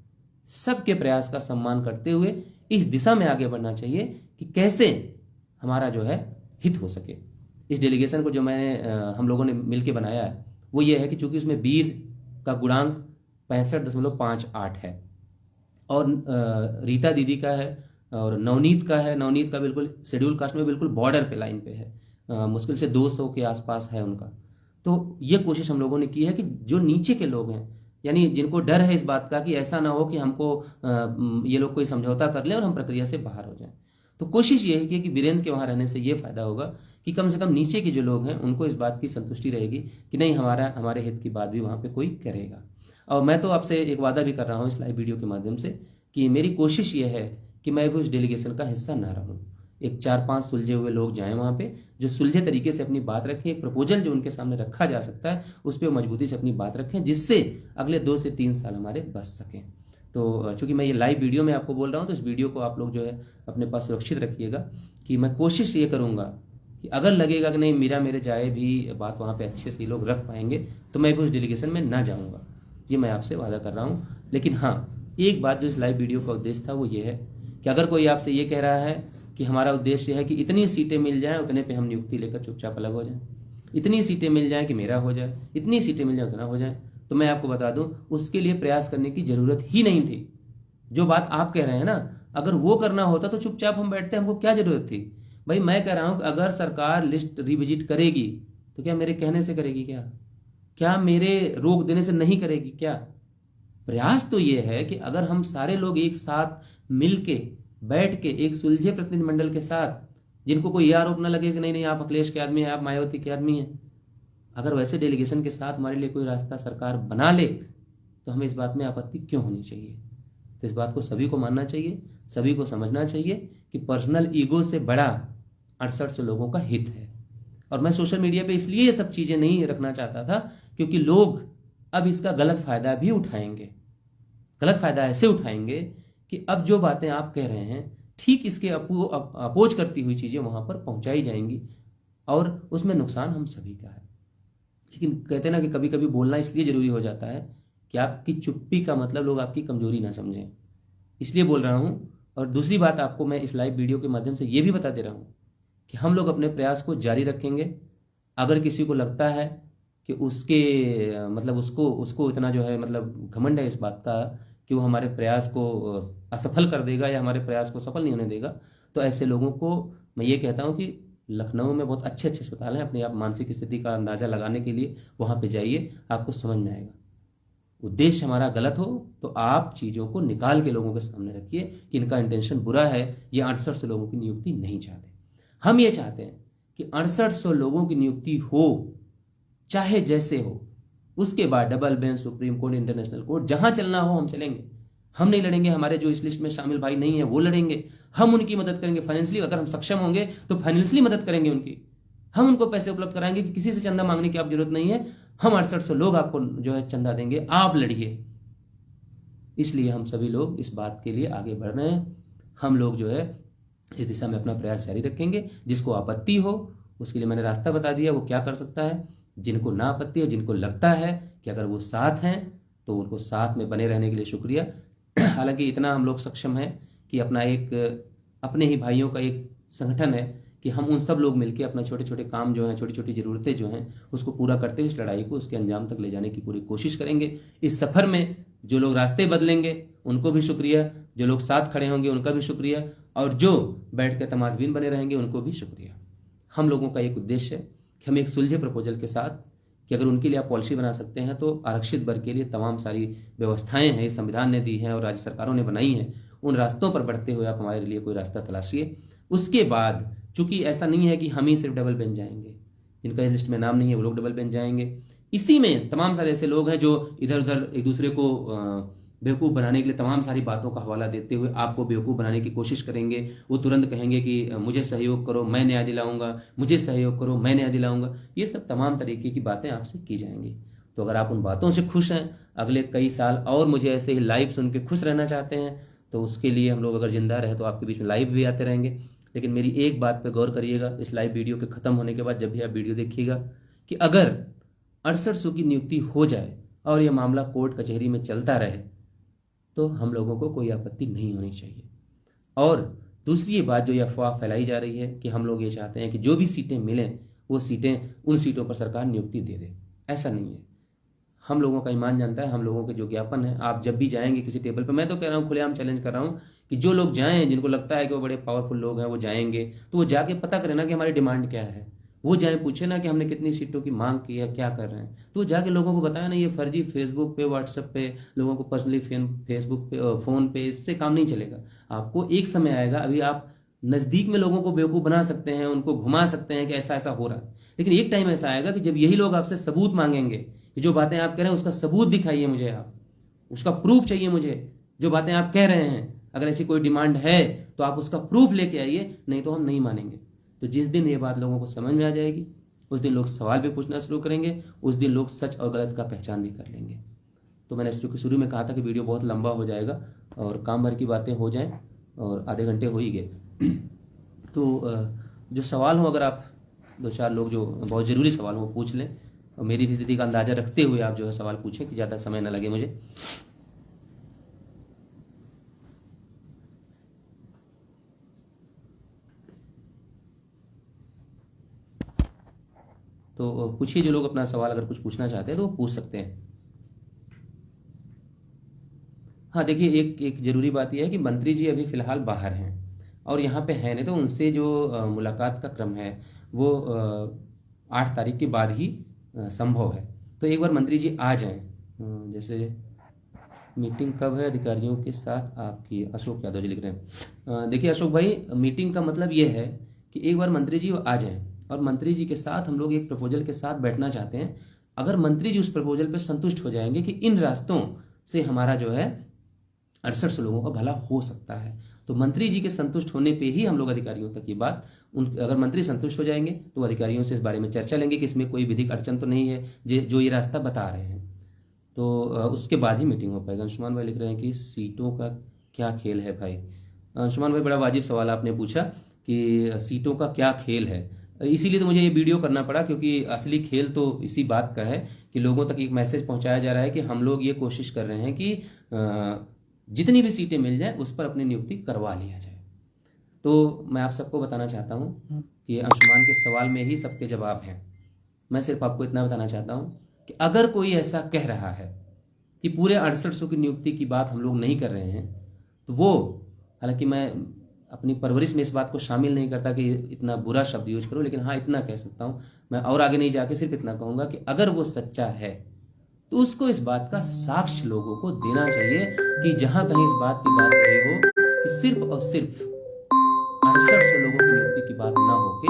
सबके प्रयास का सम्मान करते हुए इस दिशा में आगे बढ़ना चाहिए कि कैसे हमारा जो है हित हो सके। इस डेलीगेशन को जो हम लोगों ने मिलकर बनाया है वो ये है कि चूंकि उसमें वीर का गुणांक 65.58 है और रीता दीदी का है और नवनीत का है। नवनीत का बिल्कुल शेड्यूल कास्ट में बिल्कुल बॉर्डर पे, लाइन पे है, मुश्किल से 200 के आसपास है उनका। तो ये कोशिश हम लोगों ने की है कि जो नीचे के लोग हैं, यानी जिनको डर है इस बात का कि ऐसा ना हो कि हमको ये लोग कोई समझौता कर लें और हम प्रक्रिया से बाहर हो जाएं, तो कोशिश ये है कि वीरेंद्र के वहाँ रहने से ये फायदा होगा कि कम से कम नीचे के जो लोग हैं उनको इस बात की संतुष्टि रहेगी कि नहीं, हमारे हित की बात भी वहाँ पे कोई करेगा। और मैं तो आपसे एक वादा भी कर रहा हूँ इस लाइव वीडियो के माध्यम से कि मेरी कोशिश ये है कि मैं भी उस डेलीगेशन का हिस्सा ना रहूँ। एक 4-5 सुलझे हुए लोग जाएं वहाँ पे, जो सुलझे तरीके से अपनी बात रखें, एक प्रपोजल जो उनके सामने रखा जा सकता है उस पर मजबूती से अपनी बात रखें, जिससे अगले 2 से 3 साल हमारे बच सकें। तो चूंकि मैं ये लाइव वीडियो में आपको बोल रहा हूँ, तो इस वीडियो को आप लोग जो है अपने पास सुरक्षित रखिएगा कि मैं कोशिश ये करूँगा कि अगर लगेगा कि नहीं मेरे जाए भी बात वहाँ पे अच्छे से लोग रख पाएंगे, तो मैं भी उस डेलीगेशन में ना जाऊँगा। ये मैं आपसे वादा कर रहा हूँ। लेकिन हाँ, एक बात जो इस लाइव वीडियो का उद्देश्य था वो ये है कि अगर कोई आपसे ये कह रहा है कि हमारा उद्देश्य है कि इतनी सीटें मिल जाएं, उतने पे हम नियुक्ति लेकर चुपचाप अलग हो जाएं, इतनी सीटें मिल जाएं कि मेरा हो जाए, इतनी सीटें मिल जाए उतना हो जाए, तो मैं आपको बता दूं उसके लिए प्रयास करने की जरूरत ही नहीं थी। जो बात आप कह रहे हैं ना, अगर वो करना होता तो चुपचाप हम बैठते, हमको क्या जरूरत थी। भाई मैं कह रहा हूं कि अगर सरकार लिस्ट रिविजिट करेगी तो क्या मेरे कहने से करेगी? क्या मेरे रोक देने से नहीं करेगी? क्या प्रयास तो ये है कि अगर हम सारे लोग एक साथ मिलके बैठ के एक सुलझे प्रतिनिधि मंडल के साथ, जिनको कोई यह आरोप न लगे कि नहीं नहीं आप अखिलेश के आदमी हैं, आप मायावती के आदमी हैं, अगर वैसे डेलीगेशन के साथ हमारे लिए कोई रास्ता सरकार बना ले तो हमें इस बात में आपत्ति क्यों होनी चाहिए? तो इस बात को सभी को मानना चाहिए, सभी को समझना चाहिए कि पर्सनल ईगो से बड़ा 6800 लोगों का हित है। और मैं सोशल मीडिया पे इसलिए ये सब चीजें नहीं रखना चाहता था क्योंकि लोग अब इसका गलत फायदा भी उठाएंगे। गलत फायदा ऐसे उठाएंगे कि अब जो बातें आप कह रहे हैं ठीक इसके अपोज करती हुई चीजें वहां पर पहुंचाई जाएंगी और उसमें नुकसान हम सभी का है। लेकिन कहते ना कि कभी कभी बोलना इसलिए जरूरी हो जाता है कि आपकी चुप्पी का मतलब लोग आपकी कमजोरी ना समझें, इसलिए बोल रहा हूं। और दूसरी बात आपको मैं इस लाइव वीडियो के माध्यम से ये भी बता दे रहा हूं कि हम लोग अपने प्रयास को जारी रखेंगे। अगर किसी को लगता है कि उसके मतलब उसको इतना जो है मतलब घमंड है इस बात का कि वो हमारे प्रयास को असफल कर देगा या हमारे प्रयास को सफल नहीं होने देगा, तो ऐसे लोगों को मैं ये कहता हूँ कि लखनऊ में बहुत अच्छे अच्छे अस्पताल हैं, अपनी आप मानसिक स्थिति का अंदाजा लगाने के लिए वहाँ पे जाइए, आपको समझ में आएगा। उद्देश्य हमारा गलत हो तो आप चीज़ों को निकाल के लोगों के सामने रखिए कि इनका इंटेंशन बुरा है, ये 6800 लोगों की नियुक्ति नहीं चाहते। हम ये चाहते हैं कि 6800 लोगों की नियुक्ति हो, चाहे जैसे हो। उसके बाद double bench, supreme court, international court, जहां चलना हो हम चलेंगे। हम नहीं लड़ेंगे, हमारे जो इस लिस्ट में शामिल भाई नहीं है वो लड़ेंगे। हम उनकी मदद करेंगे फाइनेंशियली, अगर हम सक्षम होंगे तो फाइनेंशियली मदद करेंगे उनकी। हम उनको पैसे उपलब्ध कराएंगे कि किसी से चंदा मांगने की आप जरूरत नहीं है, हम 6800 लोग आपको जो है चंदा देंगे, आप लड़िए। इसलिए हम सभी लोग इस बात के लिए आगे बढ़ रहे हैं। हम लोग जो है इस दिशा में अपना प्रयास जारी रखेंगे। जिसको आपत्ति हो उसके लिए मैंने रास्ता बता दिया, वो क्या कर सकता है। जिनको ना आपत्ति हो, जिनको लगता है कि अगर वो साथ हैं तो उनको साथ में बने रहने के लिए शुक्रिया। हालांकि इतना हम लोग सक्षम हैं कि अपने ही भाइयों का एक संगठन है कि हम उन सब लोग मिलकर अपना छोटे छोटे काम जो हैं, छोटी छोटी ज़रूरतें जो हैं, उसको पूरा करते हुए इस लड़ाई को उसके अंजाम तक ले जाने की पूरी कोशिश करेंगे। इस सफ़र में जो लोग रास्ते बदलेंगे उनको भी शुक्रिया, जो लोग साथ खड़े होंगे उनका भी शुक्रिया, और जो बैठ कर तमाशबीन बने रहेंगे उनको भी शुक्रिया। हम लोगों का एक उद्देश्य है कि हम एक सुलझे प्रपोजल के साथ कि अगर उनके लिए आप पॉलिसी बना सकते हैं तो आरक्षित वर्ग के लिए तमाम सारी व्यवस्थाएं हैं, संविधान ने दी हैं और राज्य सरकारों ने बनाई हैं, उन रास्तों पर बढ़ते हुए आप हमारे लिए कोई रास्ता तलाशिए। उसके बाद चूंकि ऐसा नहीं है कि हम ही सिर्फ डबल बेंच जाएंगे, जिनका इस लिस्ट में नाम नहीं है वो लोग डबल बेंच जाएंगे। इसी में तमाम सारे ऐसे लोग हैं जो इधर उधर एक दूसरे को बेवकूफ़ बनाने के लिए तमाम सारी बातों का हवाला देते हुए आपको बेवकूफ़ बनाने की कोशिश करेंगे। वो तुरंत कहेंगे कि मुझे सहयोग करो मैं न्याय दिलाऊंगा, मुझे सहयोग करो मैं न्याय दिलाऊंगा। ये सब तमाम तरीके की बातें आपसे की जाएंगी। तो अगर आप उन बातों से खुश हैं, अगले कई साल और मुझे ऐसे ही लाइव सुन के खुश रहना चाहते हैं, तो उसके लिए हम लोग अगर जिंदा रहे तो आपके बीच में लाइव भी आते रहेंगे। लेकिन मेरी एक बात पे गौर करिएगा, इस लाइव वीडियो के ख़त्म होने के बाद जब भी आप वीडियो देखिएगा, कि अगर 6800 की नियुक्ति हो जाए और यह मामला कोर्ट कचहरी में चलता रहे तो हम लोगों को कोई आपत्ति नहीं होनी चाहिए। और दूसरी ये बात जो ये अफवाह फैलाई जा रही है कि हम लोग ये चाहते हैं कि जो भी सीटें मिलें वो सीटें, उन सीटों पर सरकार नियुक्ति दे दे, ऐसा नहीं है। हम लोगों का ईमान जानता है, हम लोगों के जो ज्ञापन है, आप जब भी जाएंगे किसी टेबल पर, मैं तो कह रहा हूँ खुलेआम चैलेंज कर रहा हूँ कि जो लोग जाएं, जिनको लगता है कि वो बड़े पावरफुल लोग हैं, वो जाएंगे तो वो जाके पता करें ना कि हमारी डिमांड क्या है। वो जाए पूछे ना कि हमने कितनी सीटों की मांग की है, क्या कर रहे हैं, तो वो जाके लोगों को बताया ना। ये फर्जी फेसबुक पे, व्हाट्सएप पे लोगों को पर्सनली फेसबुक पे, फ़ोन पे, इससे काम नहीं चलेगा। आपको एक समय आएगा, अभी आप नज़दीक में लोगों को बेवकूफ़ बना सकते हैं, उनको घुमा सकते हैं कि ऐसा ऐसा हो रहा है, लेकिन एक टाइम ऐसा आएगा कि जब यही लोग आपसे सबूत मांगेंगे कि जो बातें आप कह रहे हैं उसका सबूत दिखाइए मुझे, आप उसका प्रूफ चाहिए मुझे, जो बातें आप कह रहे हैं अगर ऐसी कोई डिमांड है तो आप उसका प्रूफ लेके आइए, नहीं तो हम नहीं मानेंगे। तो जिस दिन ये बात लोगों को समझ में आ जाएगी उस दिन लोग सवाल भी पूछना शुरू करेंगे, उस दिन लोग सच और गलत का पहचान भी कर लेंगे। तो मैंने चूँकि शुरू में कहा था कि वीडियो बहुत लंबा हो जाएगा और काम भर की बातें हो जाएं, और आधे घंटे हो ही गए। तो जो सवाल हो, अगर आप दो चार लोग जो बहुत ज़रूरी सवाल हो पूछ लें, और मेरी भी स्थिति का अंदाज़ा रखते हुए आप जो है सवाल पूछें कि ज़्यादा समय ना लगे मुझे। तो पूछिए, जो लोग अपना सवाल अगर कुछ पूछना चाहते हैं तो वो पूछ सकते हैं। हाँ देखिए, एक ज़रूरी बात यह है कि मंत्री जी अभी फ़िलहाल बाहर हैं और यहाँ पे हैं नहीं, तो उनसे जो मुलाकात का क्रम है वो 8 तारीख के बाद ही संभव है। तो एक बार मंत्री जी आ जाएं। जैसे मीटिंग कब है अधिकारियों के साथ आपकी, अशोक यादव जी लिख रहे हैं। देखिए अशोक भाई, मीटिंग का मतलब ये है कि एक बार मंत्री जी आ जाएं और मंत्री जी के साथ हम लोग एक प्रपोजल के साथ बैठना चाहते हैं। अगर मंत्री जी उस प्रपोजल पर संतुष्ट हो जाएंगे कि इन रास्तों से हमारा जो है 68 लोगों का भला हो सकता है, तो मंत्री जी के संतुष्ट होने पे ही हम लोग अधिकारियों तक ये बात, अगर मंत्री संतुष्ट हो जाएंगे तो अधिकारियों से इस बारे में चर्चा लेंगे कि इसमें कोई विधिक अड़चन तो नहीं है जो ये रास्ता बता रहे हैं, तो उसके बाद ही मीटिंग हो पाएगा। अंशुमान भाई लिख रहे हैं कि सीटों का क्या खेल है भाई। अंशुमान भाई, बड़ा वाजिब सवाल आपने पूछा कि सीटों का क्या खेल है। इसीलिए तो मुझे ये वीडियो करना पड़ा, क्योंकि असली खेल तो इसी बात का है कि लोगों तक एक मैसेज पहुंचाया जा रहा है कि हम लोग ये कोशिश कर रहे हैं कि जितनी भी सीटें मिल जाए उस पर अपनी नियुक्ति करवा लिया जाए। तो मैं आप सबको बताना चाहता हूँ कि अंशुमान के सवाल में ही सबके जवाब हैं। मैं सिर्फ आपको इतना बताना चाहता हूँ कि अगर कोई ऐसा कह रहा है कि पूरे 6800 की नियुक्ति की बात हम लोग नहीं कर रहे हैं, तो वो, हालांकि मैं अपनी परवरिश में इस बात को शामिल नहीं करता कि इतना बुरा शब्द यूज करूं, लेकिन हाँ इतना कह सकता हूं मैं, और आगे नहीं जाके सिर्फ इतना कहूंगा कि अगर वो सच्चा है तो उसको इस बात का साक्ष्य लोगों को देना चाहिए कि जहां कहीं इस बात की बात रही हो कि सिर्फ और सिर्फ 6800 लोगों की नियुक्ति की बात ना होके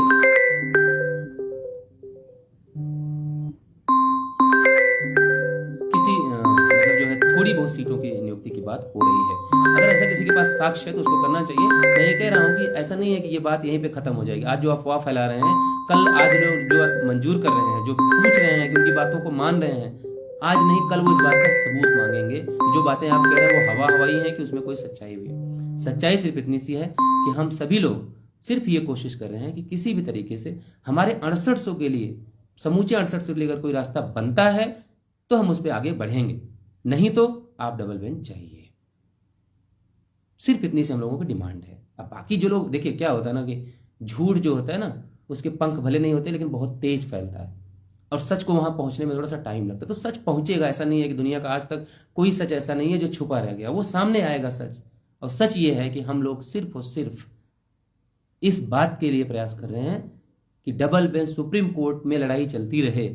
किसी मतलब जो है थोड़ी बहुत सीटों की नियुक्ति की बात हो रही है। अगर ऐसा किसी के पास साक्ष्य है तो उसको करना चाहिए। मैं ये कह रहा हूँ कि ऐसा नहीं है कि ये बात यहीं पे खत्म हो जाएगी। आज जो अफवाह फैला रहे हैं, कल आज लोग जो मंजूर कर रहे हैं, जो पूछ रहे हैं कि उनकी बातों को मान रहे हैं, आज नहीं कल वो इस बात का सबूत मांगेंगे। जो बातें आप कह रहे हैं वो हवा हवाई है कि उसमें कोई सच्चाई भी है। सच्चाई सिर्फ इतनी सी है कि हम सभी लोग सिर्फ ये कोशिश कर रहे हैं कि किसी भी तरीके से हमारे 6800 के लिए, समूचे 6800 के लिए अगर कोई रास्ता बनता है तो हम उस पर आगे बढ़ेंगे, नहीं तो आप डबल बेंच चाहिए। सिर्फ इतनी से हम लोगों की डिमांड है। अब बाकी जो लोग, देखिए क्या होता है ना कि झूठ जो होता है ना, उसके पंख भले नहीं होते लेकिन बहुत तेज फैलता है, और सच को वहां पहुंचने में थोड़ा सा टाइम लगता है। तो सच पहुंचेगा, ऐसा नहीं है कि दुनिया का आज तक कोई सच ऐसा नहीं है जो छुपा रह गया, वो सामने आएगा सच। और सच ये है कि हम लोग सिर्फ और सिर्फ इस बात के लिए प्रयास कर रहे हैं कि डबल बेंच सुप्रीम कोर्ट में लड़ाई चलती रहे,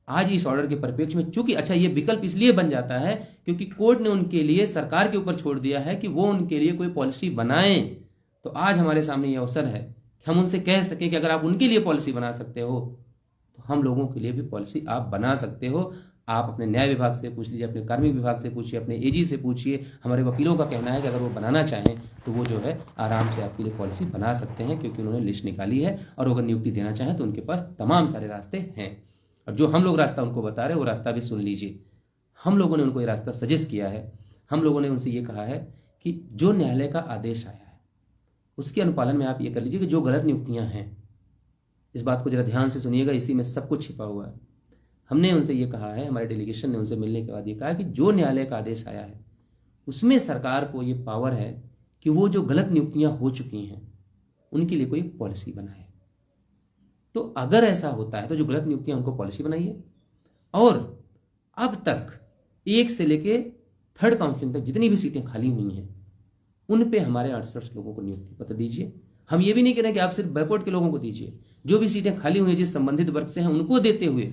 आज इस ऑर्डर के परिप्रेक्ष्य में चूंकि अच्छा ये विकल्प इसलिए बन जाता है क्योंकि कोर्ट ने उनके लिए सरकार के ऊपर छोड़ दिया है कि वो उनके लिए कोई पॉलिसी बनाएं। तो आज हमारे सामने ये अवसर है कि हम उनसे कह सकें कि अगर आप उनके लिए पॉलिसी बना सकते हो तो हम लोगों के लिए भी पॉलिसी आप बना सकते हो। आप अपने न्याय विभाग से पूछ लीजिए, अपने कार्मिक विभाग से पूछिए, अपने एजी से पूछिए। हमारे वकीलों का कहना है कि अगर वो बनाना चाहें तो वो जो है आराम से आपके लिए पॉलिसी बना सकते हैं, क्योंकि उन्होंने लिस्ट निकाली है और अगर नियुक्ति देना चाहें तो उनके पास तमाम सारे रास्ते हैं। और जो हम लोग रास्ता उनको बता रहे हैं वो रास्ता भी सुन लीजिए। हम लोगों ने उनको ये रास्ता सजेस्ट किया है। हम लोगों ने उनसे ये कहा है कि जो न्यायालय का आदेश आया है उसके अनुपालन में आप ये कर लीजिए कि जो गलत नियुक्तियां हैं, इस बात को जरा ध्यान से सुनिएगा, इसी में सब कुछ छिपा हुआ है। हमने उनसे ये कहा है, हमारे डेलीगेशन ने उनसे मिलने के बाद ये कहा कि जो न्यायालय का आदेश आया है उसमें सरकार को ये पावर है कि वो जो गलत नियुक्तियां हो चुकी हैं उनके लिए कोई पॉलिसी बनाए। तो अगर ऐसा होता है तो जो गलत नियुक्तियां हमको पॉलिसी बनाइए, और अब तक 1 से लेके 3rd काउंसिलिंग तक जितनी भी सीटें खाली हुई हैं उन पे हमारे 68 लोगों को नियुक्ति पत्र दीजिए। हम ये भी नहीं कह रहे कि आप सिर्फ बैकवर्ड के लोगों को दीजिए, जो भी सीटें खाली हुई हैं जिस संबंधित वर्ग से हैं उनको देते हुए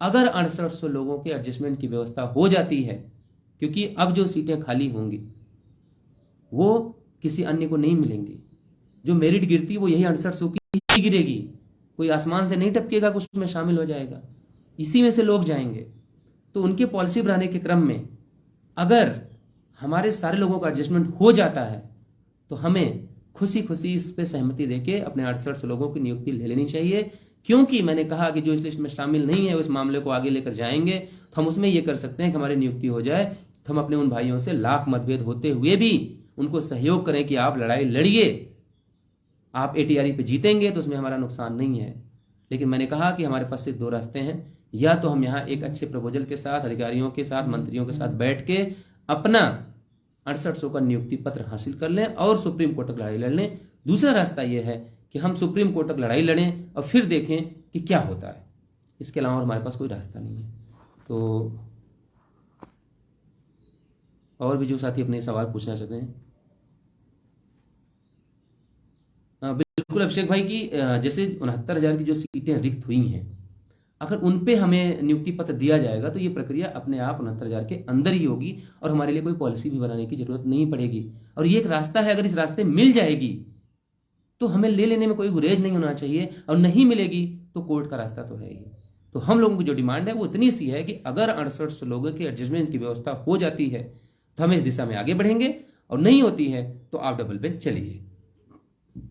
अगर 6800 लोगों के एडजस्टमेंट की व्यवस्था हो जाती है, क्योंकि अब जो सीटें खाली होंगी वो किसी अन्य को नहीं मिलेंगी, जो मेरिट गिरती वो यही 6800 की ही गिरेगी, कोई आसमान से नहीं टपकेगा कुछ में शामिल हो जाएगा, इसी में से लोग जाएंगे। तो उनके पॉलिसी बनाने के क्रम में अगर हमारे सारे लोगों का एडजस्टमेंट हो जाता है तो हमें खुशी खुशी इस पे सहमति देके अपने 68 लोगों की नियुक्ति ले लेनी चाहिए। क्योंकि मैंने कहा कि जो इस लिस्ट में शामिल नहीं है उस मामले को आगे लेकर जाएंगे तो हम उसमें ये कर सकते हैं कि हमारी नियुक्ति हो जाए तो हम अपने उन भाइयों से लाख मतभेद होते हुए भी उनको सहयोग करें कि आप लड़ाई लड़िए, आप एटीआरई पे जीतेंगे तो उसमें हमारा नुकसान नहीं है। लेकिन मैंने कहा कि हमारे पास सिर्फ 2 रास्ते हैं, या तो हम यहाँ एक अच्छे प्रपोजल के साथ अधिकारियों के साथ मंत्रियों के साथ बैठ के अपना 6800 का नियुक्ति पत्र हासिल कर लें और सुप्रीम कोर्ट तक लड़ाई लड़ लें। दूसरा रास्ता यह है कि हम सुप्रीम कोर्ट तक लड़ाई लड़ें और फिर देखें कि क्या होता है। इसके अलावा हमारे पास कोई रास्ता नहीं है। तो और भी जो साथी अपने सवाल पूछना चाहते हैं, बिल्कुल अभिषेक भाई की जैसे 69,000 की जो सीटें रिक्त हुई हैं, अगर उन पे हमें नियुक्ति पत्र दिया जाएगा तो ये प्रक्रिया अपने आप 69,000 के अंदर ही होगी और हमारे लिए कोई पॉलिसी भी बनाने की जरूरत नहीं पड़ेगी। और ये एक रास्ता है, अगर इस रास्ते मिल जाएगी तो हमें ले लेने में कोई गुरेज नहीं होना चाहिए, और नहीं मिलेगी तो कोर्ट का रास्ता तो है ही। तो हम लोगों की जो डिमांड है वो इतनी सी है कि अगर 68 लोगों के एडजस्टमेंट की व्यवस्था हो जाती है तो हम इस दिशा में आगे बढ़ेंगे, और नहीं होती है तो आप डबल बेंच चलिए।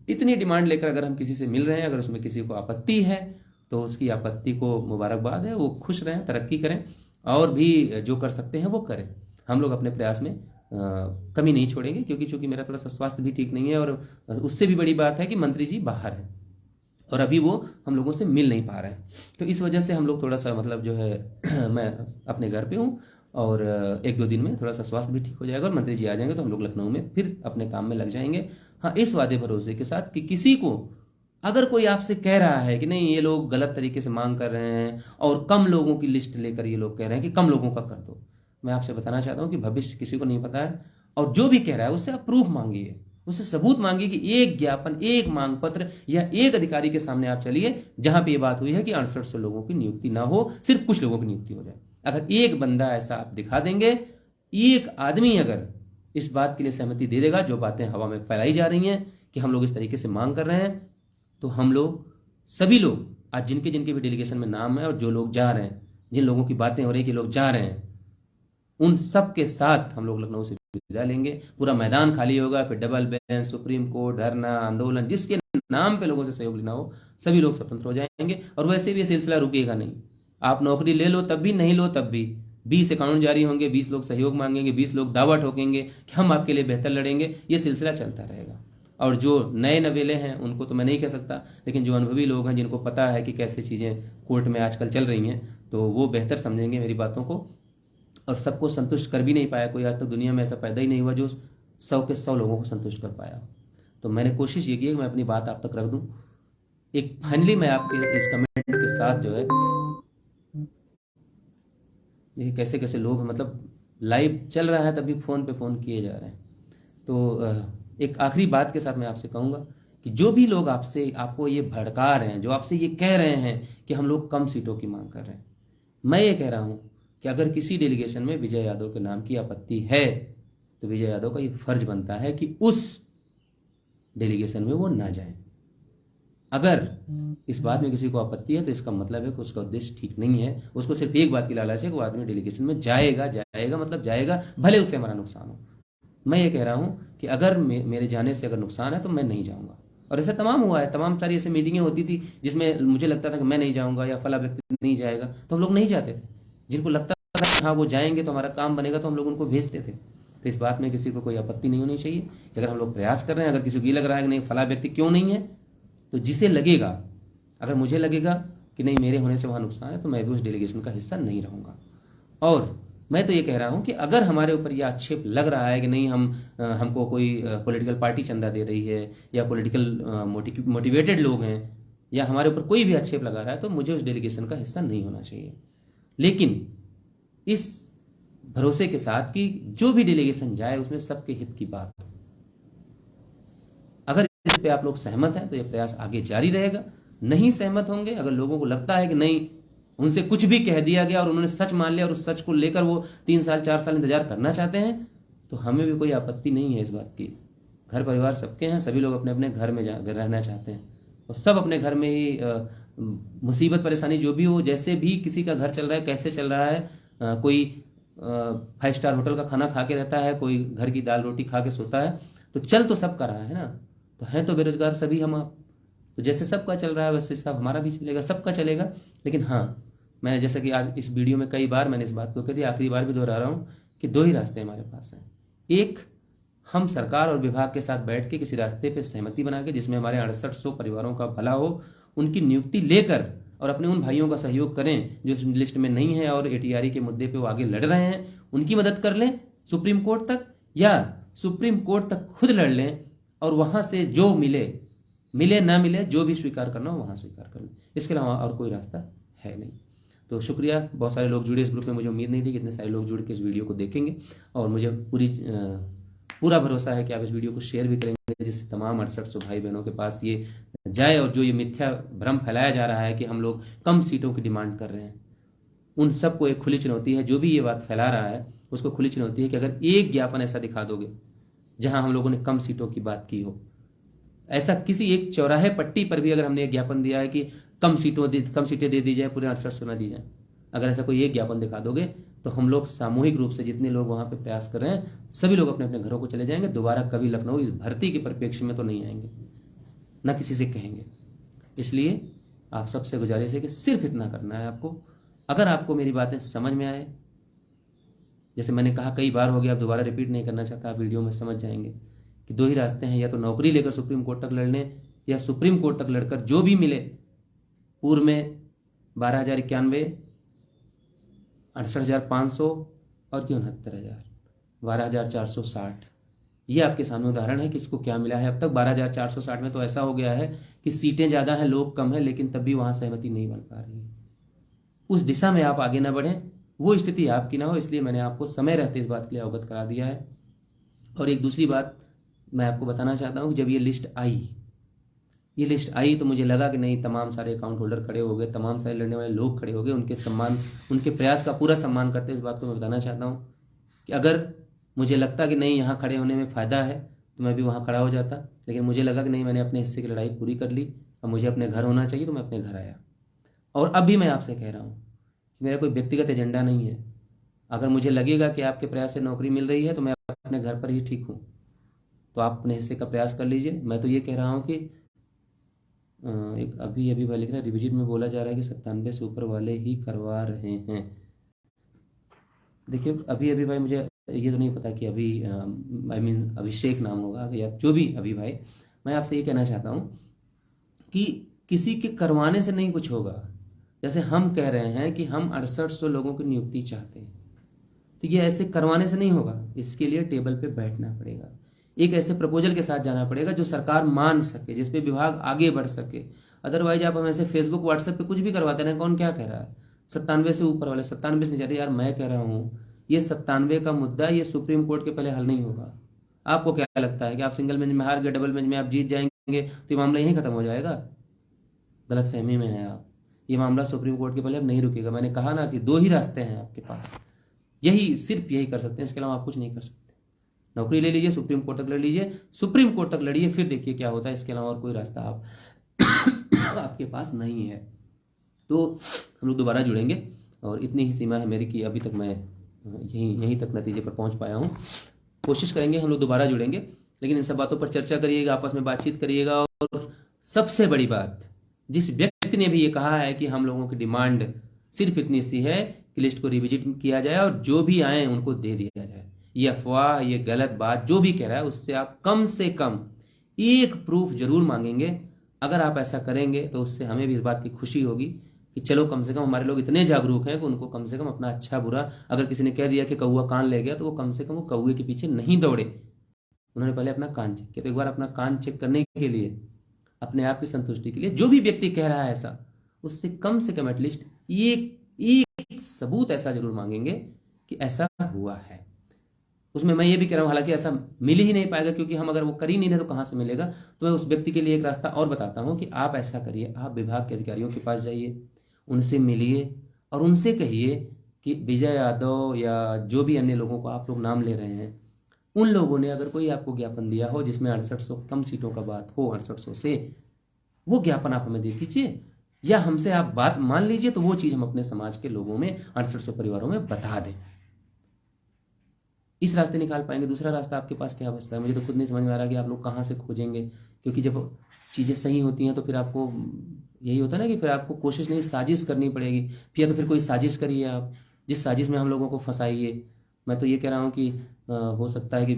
इतनी डिमांड लेकर अगर हम किसी से मिल रहे हैं, अगर उसमें किसी को आपत्ति है तो उसकी आपत्ति को मुबारकबाद है, वो खुश रहें, तरक्की करें, और भी जो कर सकते हैं वो करें। हम लोग अपने प्रयास में कमी नहीं छोड़ेंगे, क्योंकि चूंकि मेरा थोड़ा सा स्वास्थ्य भी ठीक नहीं है, और उससे भी बड़ी बात है कि मंत्री जी बाहर हैं और अभी वो हम लोगों से मिल नहीं पा रहे हैं। तो इस वजह से हम लोग थोड़ा सा मतलब जो है मैं अपने घर पे हूँ, और 1-2 दिन में थोड़ा सा स्वास्थ्य भी ठीक हो जाएगा और मंत्री जी आ जाएंगे तो हम लोग लखनऊ में फिर अपने काम में लग जाएंगे। हाँ, इस वादे भरोसे के साथ कि किसी को अगर कोई आपसे कह रहा है कि नहीं ये लोग गलत तरीके से मांग कर रहे हैं और कम लोगों की लिस्ट लेकर ये लोग कह रहे हैं कि कम लोगों का कर दो, मैं आपसे बताना चाहता हूं कि भविष्य किसी को नहीं पता है, और जो भी कह रहा है उससे आप प्रूफ मांगिए, उससे सबूत मांगिए कि एक ज्ञापन, एक मांग पत्र या एक अधिकारी के सामने आप चलिए जहां पे ये बात हुई है कि 6800 लोगों की नियुक्ति ना हो, सिर्फ कुछ लोगों की नियुक्ति हो जाए। अगर एक बंदा ऐसा आप दिखा देंगे, एक आदमी अगर इस बात के लिए सहमति दे देगा, जो बातें हवा में फैलाई जा रही हैं कि हम लोग इस तरीके से मांग कर रहे हैं, तो हम लोग सभी लोग आज जिनके जिनके भी डेलीगेशन में नाम है और जो लोग जा रहे हैं, जिन लोगों की बातें हो रही कि लोग जा रहे हैं, उन सब के साथ हम लोग लखनऊ से विदा लेंगे। पूरा मैदान खाली होगा, फिर डबल बेंच, सुप्रीम कोर्ट, धरना, आंदोलन, जिसके नाम पे लोगों से सहयोग लेना हो सभी लोग स्वतंत्र हो जाएंगे। और वैसे भी ये सिलसिला रुकेगा नहीं, आप नौकरी ले लो तब भी, नहीं लो तब भी, 20 अकाउंट जारी होंगे, 20 लोग सहयोग मांगेंगे, 20 लोग दावा ठोकेंगे कि हम आपके लिए बेहतर लड़ेंगे। ये सिलसिला चलता रहेगा। और जो नए नवेले हैं उनको तो मैं नहीं कह सकता, लेकिन जो अनुभवी लोग हैं, जिनको पता है कि कैसे चीज़ें कोर्ट में आजकल चल रही हैं, तो वो बेहतर समझेंगे मेरी बातों को। और सबको संतुष्ट कर भी नहीं पाया कोई, आज तक दुनिया में ऐसा पैदा ही नहीं हुआ जो 100 के 100 लोगों को संतुष्ट कर पाया। तो मैंने कोशिश ये की कि मैं अपनी बात आप तक रख दूं। एक फाइनली मैं आपके इस कमेंट के साथ जो है, ये कैसे कैसे लोग मतलब लाइव चल रहा है तभी फ़ोन पे फ़ोन किए जा रहे हैं। तो एक आखिरी बात के साथ मैं आपसे कहूँगा कि जो भी लोग आपको ये भड़का रहे हैं, जो आपसे ये कह रहे हैं कि हम लोग कम सीटों की मांग कर रहे हैं, मैं ये कह रहा हूं कि अगर किसी डेलीगेशन में विजय यादव के नाम की आपत्ति है तो विजय यादव का ये फर्ज बनता है कि उस डेलीगेशन में वो ना जाए। अगर इस बात में किसी को आपत्ति है तो इसका मतलब है कि उसका उद्देश्य ठीक नहीं है, उसको सिर्फ एक बात की लालच है कि वो आदमी डेलीगेशन में जाएगा, मतलब जाएगा, भले उससे हमारा नुकसान हो। मैं ये कह रहा हूं कि अगर मेरे जाने से अगर नुकसान है तो मैं नहीं जाऊंगा। और ऐसा तमाम हुआ है, तमाम सारी ऐसी मीटिंगें होती थी जिसमें मुझे लगता था कि मैं नहीं जाऊंगा या फला व्यक्ति नहीं जाएगा, तो हम लोग नहीं जाते थे। जिनको लगता था कि हाँ वो जाएंगे तो हमारा काम बनेगा, तो हम लोग उनको भेजते थे। तो इस बात में किसी को कोई आपत्ति नहीं होनी चाहिए कि अगर हम लोग प्रयास कर रहे हैं, अगर किसी को ये लग रहा है कि नहीं फला व्यक्ति क्यों नहीं है, तो जिसे लगेगा, अगर मुझे लगेगा कि नहीं मेरे होने से वहाँ नुकसान है तो मैं भी उस डेलीगेशन का हिस्सा नहीं रहूँगा। और मैं तो ये कह रहा हूँ कि अगर हमारे ऊपर यह आक्षेप लग रहा है कि नहीं हमको कोई पॉलिटिकल पार्टी चंदा दे रही है या पॉलिटिकल मोटिवेटेड लोग हैं या हमारे ऊपर कोई भी आक्षेप लगा रहा है, तो मुझे उस डेलीगेशन का हिस्सा नहीं होना चाहिए। लेकिन इस भरोसे के साथ कि जो भी डेलीगेशन जाए उसमें सबके हित की बात हो। अगर इस पे आप लोग सहमत हैं तो ये प्रयास आगे जारी रहेगा। नहीं सहमत होंगे, अगर लोगों को लगता है कि नहीं उनसे कुछ भी कह दिया गया और उन्होंने सच मान लिया और उस सच को लेकर वो 3 साल 4 साल इंतजार करना चाहते हैं, तो हमें भी कोई आपत्ति नहीं है इस बात की। घर परिवार सबके हैं, सभी लोग अपने अपने घर में रहना चाहते हैं और सब अपने घर में ही मुसीबत परेशानी जो भी हो, जैसे भी किसी का घर चल रहा है, कैसे चल रहा है, कोई 5 स्टार होटल का खाना खा के रहता है, कोई घर की दाल रोटी खा के सोता है, तो चल तो सब का रहा है ना। तो हैं तो बेरोजगार सभी हम आप, तो जैसे सबका चल रहा है वैसे सब हमारा भी चलेगा, सबका चलेगा। लेकिन हाँ, मैंने जैसा कि आज इस वीडियो में कई बार मैंने इस बात को कह दिया, आखिरी बार भी दोहरा रहा हूँ कि 2 ही रास्ते हमारे पास हैं। एक, हम सरकार और विभाग के साथ बैठ के किसी रास्ते पे सहमति बना के जिसमें हमारे 6800 परिवारों का भला हो, उनकी नियुक्ति लेकर और अपने उन भाइयों का सहयोग करें जो इस लिस्ट में नहीं है और एटीआरई के मुद्दे पे वो आगे लड़ रहे हैं, उनकी मदद कर लें सुप्रीम कोर्ट तक, या सुप्रीम कोर्ट तक खुद लड़ लें और वहां से जो मिले ना मिले, जो भी स्वीकार करना हो वहां स्वीकार कर लें। इसके अलावा और कोई रास्ता है नहीं। तो शुक्रिया, बहुत सारे लोग जुड़े इस ग्रुप में, मुझे उम्मीद नहीं थी कि इतने सारे लोग जुड़ के इस वीडियो को देखेंगे और मुझे पूरा भरोसा है कि आप इस वीडियो को शेयर भी करेंगे जिससे तमाम 6800 भाई बहनों के पास ये जाए। और जो ये मिथ्या भ्रम फैलाया जा रहा है कि हम लोग कम सीटों की डिमांड कर रहे हैं, उन सबको एक खुली चुनौती है, जो भी ये बात फैला रहा है उसको खुली चुनौती है कि अगर एक ज्ञापन ऐसा दिखा दोगे जहां हम लोगों ने कम सीटों की बात की हो, ऐसा किसी एक चौराहे पट्टी पर भी अगर हमने एक ज्ञापन दिया है कि कम सीटें दे दी जाए, पूरे 6800 ना दी जाए, अगर ऐसा कोई एक ज्ञापन दिखा दोगे तो हम लोग सामूहिक रूप से जितने लोग वहां पे प्रयास कर रहे हैं सभी लोग अपने अपने घरों को चले जाएंगे, दोबारा कभी लखनऊ इस भर्ती के परिप्रेक्ष्य में तो नहीं आएंगे, ना किसी से कहेंगे। इसलिए आप सबसे गुजारिश है कि सिर्फ इतना करना है आपको। अगर आपको मेरी बातें समझ में आए, जैसे मैंने कहा कई बार हो गया, आप दोबारा रिपीट नहीं करना चाहता, आप वीडियो में समझ जाएंगे कि 2 ही रास्ते हैं, या तो नौकरी लेकर सुप्रीम कोर्ट तक लड़ लें, या सुप्रीम कोर्ट तक लड़कर जो भी मिले, पूर्व में 12,091, 68,500 और 69,000, 12,460, ये आपके सामने उदाहरण है कि इसको क्या मिला है अब तक। 12,460 में तो ऐसा हो गया है कि सीटें ज़्यादा हैं, लोग कम हैं, लेकिन तब भी वहाँ सहमति नहीं बन पा रही है। उस दिशा में आप आगे ना बढ़ें, वो स्थिति आपकी ना हो, इसलिए मैंने आपको समय रहते इस बात के लिए अवगत करा दिया है। और एक दूसरी बात मैं आपको बताना चाहता हूँ कि जब ये लिस्ट आई तो मुझे लगा कि नहीं, तमाम सारे अकाउंट होल्डर खड़े हो गए, तमाम सारे लड़ने वाले लोग खड़े हो गए, उनके प्रयास का पूरा सम्मान करते इस बात को मैं बताना चाहता हूँ कि अगर मुझे लगता कि नहीं यहाँ खड़े होने में फ़ायदा है तो मैं भी वहाँ खड़ा हो जाता, लेकिन मुझे लगा कि नहीं, मैंने अपने हिस्से की लड़ाई पूरी कर ली, अब मुझे अपने घर होना चाहिए, तो मैं अपने घर आया। और अब भी मैं आपसे कह रहा हूँ कि मेरा कोई व्यक्तिगत एजेंडा नहीं है। अगर मुझे लगेगा कि आपके प्रयास से नौकरी मिल रही है तो मैं अपने घर पर ही ठीक हूँ, तो आप अपने हिस्से का प्रयास कर लीजिए। मैं तो ये कह रहा हूँ कि एक अभी भाई लिख रहा है, रिविजन में बोला जा रहा है कि 97 से ऊपर वाले ही करवा रहे हैं। देखिए अभी भाई मुझे ये तो नहीं पता कि अभिषेक नाम होगा या जो भी अभी भाई, मैं आपसे ये कहना चाहता हूँ कि किसी के करवाने से नहीं कुछ होगा। जैसे हम कह रहे हैं कि हम 6800 लोगों की नियुक्ति चाहते हैं, तो ये ऐसे करवाने से नहीं होगा, इसके लिए टेबल पे बैठना पड़ेगा, एक ऐसे प्रपोजल के साथ जाना पड़ेगा जो सरकार मान सके, जिसपे विभाग आगे बढ़ सके। अदरवाइज आप हम ऐसे फेसबुक व्हाट्सएप पे कुछ भी करवाते रहे, कौन क्या कह रहा है, 97 से ऊपर वाले 97 से नहीं जाते। यार मैं कह रहा हूँ ये 97 का मुद्दा ये सुप्रीम कोर्ट के पहले हल नहीं होगा। आपको क्या लगता है कि आप सिंगल बेंच में हार गए, डबल बेंच में आप जीत जाएंगे तो ये मामला यहीं खत्म हो जाएगा? गलत फहमी में है आप। ये मामला सुप्रीम कोर्ट के पहले अब नहीं रुकेगा। मैंने कहा ना कि 2 ही रास्ते हैं आपके पास, सिर्फ यही कर सकते हैं, इसके अलावा आप कुछ नहीं कर सकते। नौकरी ले लीजिए, सुप्रीम कोर्ट तक लड़ लीजिए, सुप्रीम कोर्ट तक लड़िए, फिर देखिए क्या होता है। इसके अलावा और कोई रास्ता आपके पास नहीं है। तो हम लोग दोबारा जुड़ेंगे, और इतनी ही सीमा है मेरी कि अभी तक मैं यहीं तक नतीजे पर पहुंच पाया हूं। कोशिश करेंगे हम लोग दोबारा जुड़ेंगे, लेकिन इन सब बातों पर चर्चा करिएगा, आपस में बातचीत करिएगा। और सबसे बड़ी बात, जिस व्यक्ति ने भी ये कहा है कि हम लोगों की डिमांड सिर्फ इतनी सी है कि लिस्ट को रिविजिट किया जाए और जो भी आए उनको दे दिया जाए, ये अफवाह, ये गलत बात जो भी कह रहा है, उससे आप कम से कम एक प्रूफ जरूर मांगेंगे। अगर आप ऐसा करेंगे तो उससे हमें भी इस बात की खुशी होगी कि चलो कम से कम हमारे लोग इतने जागरूक हैं कि उनको कम से कम अपना अच्छा बुरा, अगर किसी ने कह दिया कि कौआ कान ले गया, तो वो कम से कम वो कौए के पीछे नहीं दौड़े, उन्होंने पहले अपना कान चेक किया। तो एक बार अपना कान चेक करने के लिए, अपने आप की संतुष्टि के लिए, जो भी व्यक्ति कह रहा है ऐसा, उससे कम से कम एटलीस्ट एक सबूत ऐसा जरूर मांगेंगे कि ऐसा हुआ है। उसमें मैं ये भी कह रहा हूं, हालांकि ऐसा मिल ही नहीं पाएगा, क्योंकि हम अगर वो कर ही नहीं रहे तो कहां से मिलेगा। तो मैं उस व्यक्ति के लिए एक रास्ता और बताता हूं कि आप ऐसा करिए, आप विभाग के अधिकारियों के पास जाइए, उनसे मिलिए और उनसे कहिए कि विजय यादव या जो भी अन्य लोगों को आप लोग नाम ले रहे हैं, उन लोगों ने अगर कोई आपको ज्ञापन दिया हो जिसमें 6800 कम सीटों का बात हो, 6800 से, वो ज्ञापन आप हमें दे दीजिए, या हमसे आप बात मान लीजिए, तो वो चीज हम अपने समाज के लोगों में, 6800 परिवारों में बता दें। इस रास्ते निकाल पाएंगे। दूसरा रास्ता आपके पास क्या बचता है, मुझे तो खुद नहीं समझ में आ रहा कि आप लोग कहाँ से खोजेंगे। क्योंकि जब चीज़ें सही होती हैं तो फिर आपको यही होता है ना कि फिर आपको कोशिश नहीं, साजिश करनी पड़ेगी। फिर तो फिर कोई साजिश करिए आप, जिस साजिश में हम लोगों को फंसाइए। मैं तो ये कह रहा हूँ कि हो सकता है कि